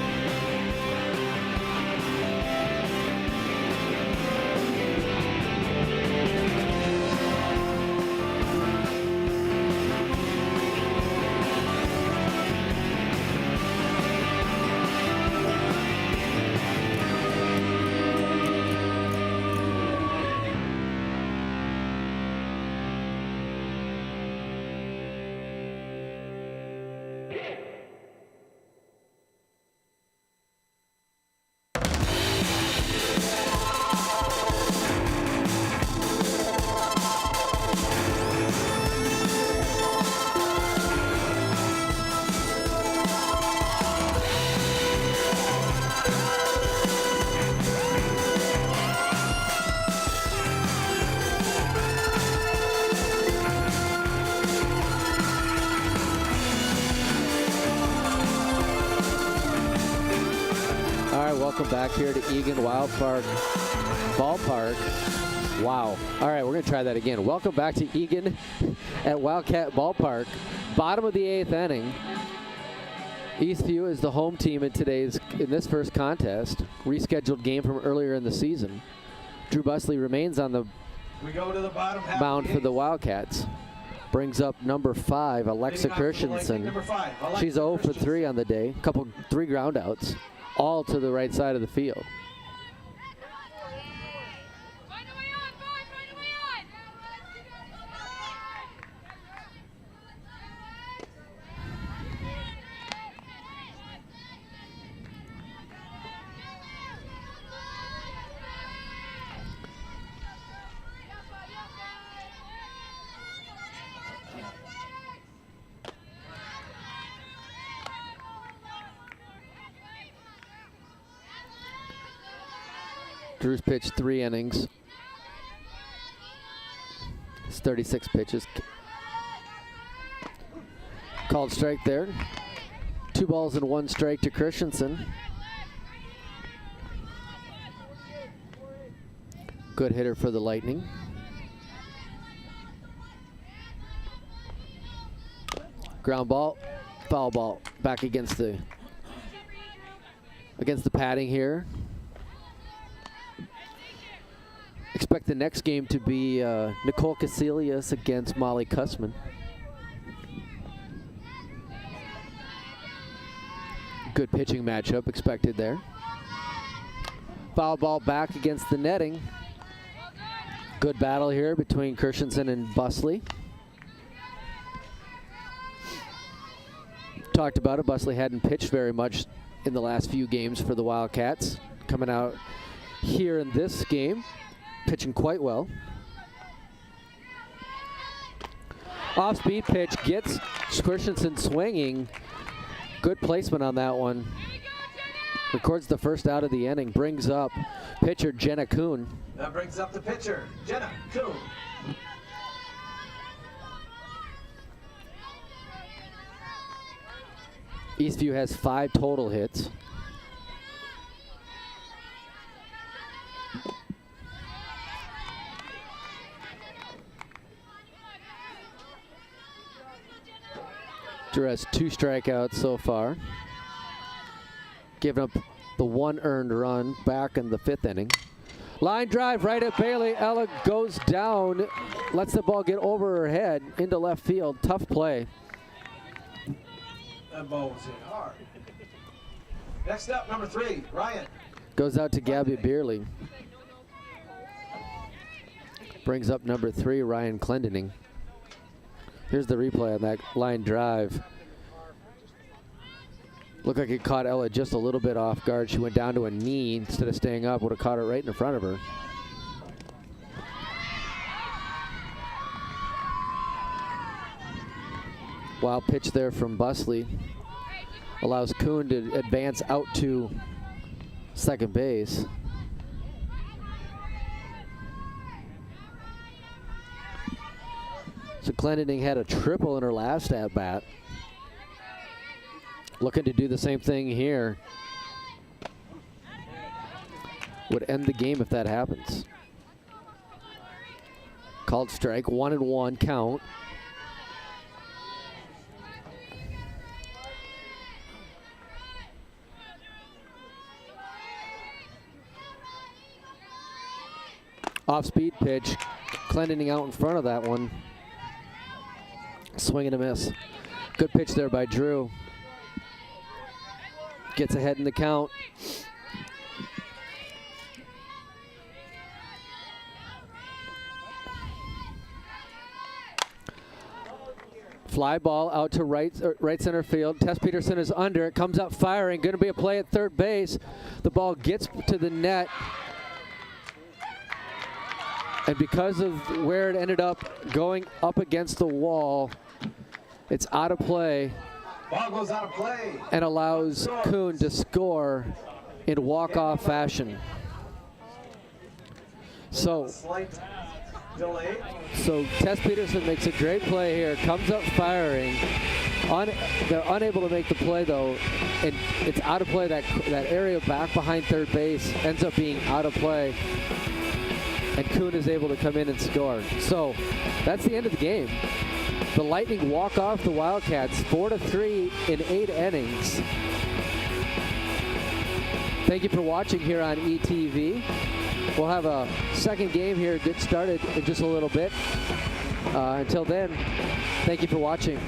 Speaker 3: Welcome back here to Eagan Ballpark. Wow. All right, we're going to try that again. Welcome back to Eagan at Wildcat Ballpark. Bottom of the 8th inning. Eastview is the home team in this first contest. Rescheduled game from earlier in the season. Drew Busley remains on the mound for the Wildcats. Brings up number 5, Alexa Christensen. She's 0 for 3 on the day. 3 ground outs. All to the right side of the field. Drew's pitched 3 innings. It's 36 pitches. Called strike there. 2 balls and 1 strike to Christensen. Good hitter for the Lightning. Ground ball, foul ball, back against the padding here. Expect the next game to be Nicole Casilius against Molly Kussman. Good pitching matchup expected there. Foul ball back against the netting. Good battle here between Christensen and Busley. Talked about it, Busley hadn't pitched very much in the last few games for the Wildcats. Coming out here in this game, pitching quite well. Off-speed pitch gets Christensen swinging. Good placement on that one. Records the first out of the inning. Brings up pitcher Jenna Kuhn.
Speaker 4: That brings up the pitcher, Jenna Kuhn.
Speaker 3: Eastview has 5 total hits. Drew has 2 strikeouts so far. Giving up the 1 earned run back in the 5th inning. Line drive right at Bailey. Ella goes down, lets the ball get over her head into left field. Tough play.
Speaker 4: That ball was hit hard. Next up, number 3, Ryan.
Speaker 3: Goes out to Gabby Beerley. Brings up number 3, Ryan Clendening. Here's the replay on that line drive. Looked like it caught Ella just a little bit off guard. She went down to a knee instead of staying up. Would have caught it right in front of her. Wild pitch there from Busley. Allows Kuhn to advance out to second base. So Clendening had a triple in her last at-bat. Looking to do the same thing here. Would end the game if that happens. Called strike, 1-1 count. Off-speed pitch. Clendening out in front of that one. Swing and a miss. Good pitch there by Drew. Gets ahead in the count. Fly ball out to right center field. Tess Peterson is under. It comes up firing. Going to be a play at third base. The ball gets to the net. And because of where it ended up going up against the wall, it's out of play.
Speaker 4: Ball goes out of play.
Speaker 3: And allows Kuhn to score in walk-off fashion. So
Speaker 4: Slight delay.
Speaker 3: Tess Peterson makes a great play here, comes up firing. They're unable to make the play though, and it's out of play. That area back behind third base ends up being out of play. And Kuhn is able to come in and score. So that's the end of the game. The Lightning walk off the Wildcats 4-3 in 8 innings. Thank you for watching here on ETV. We'll have a second game here get started in just a little bit. Until then, thank you for watching.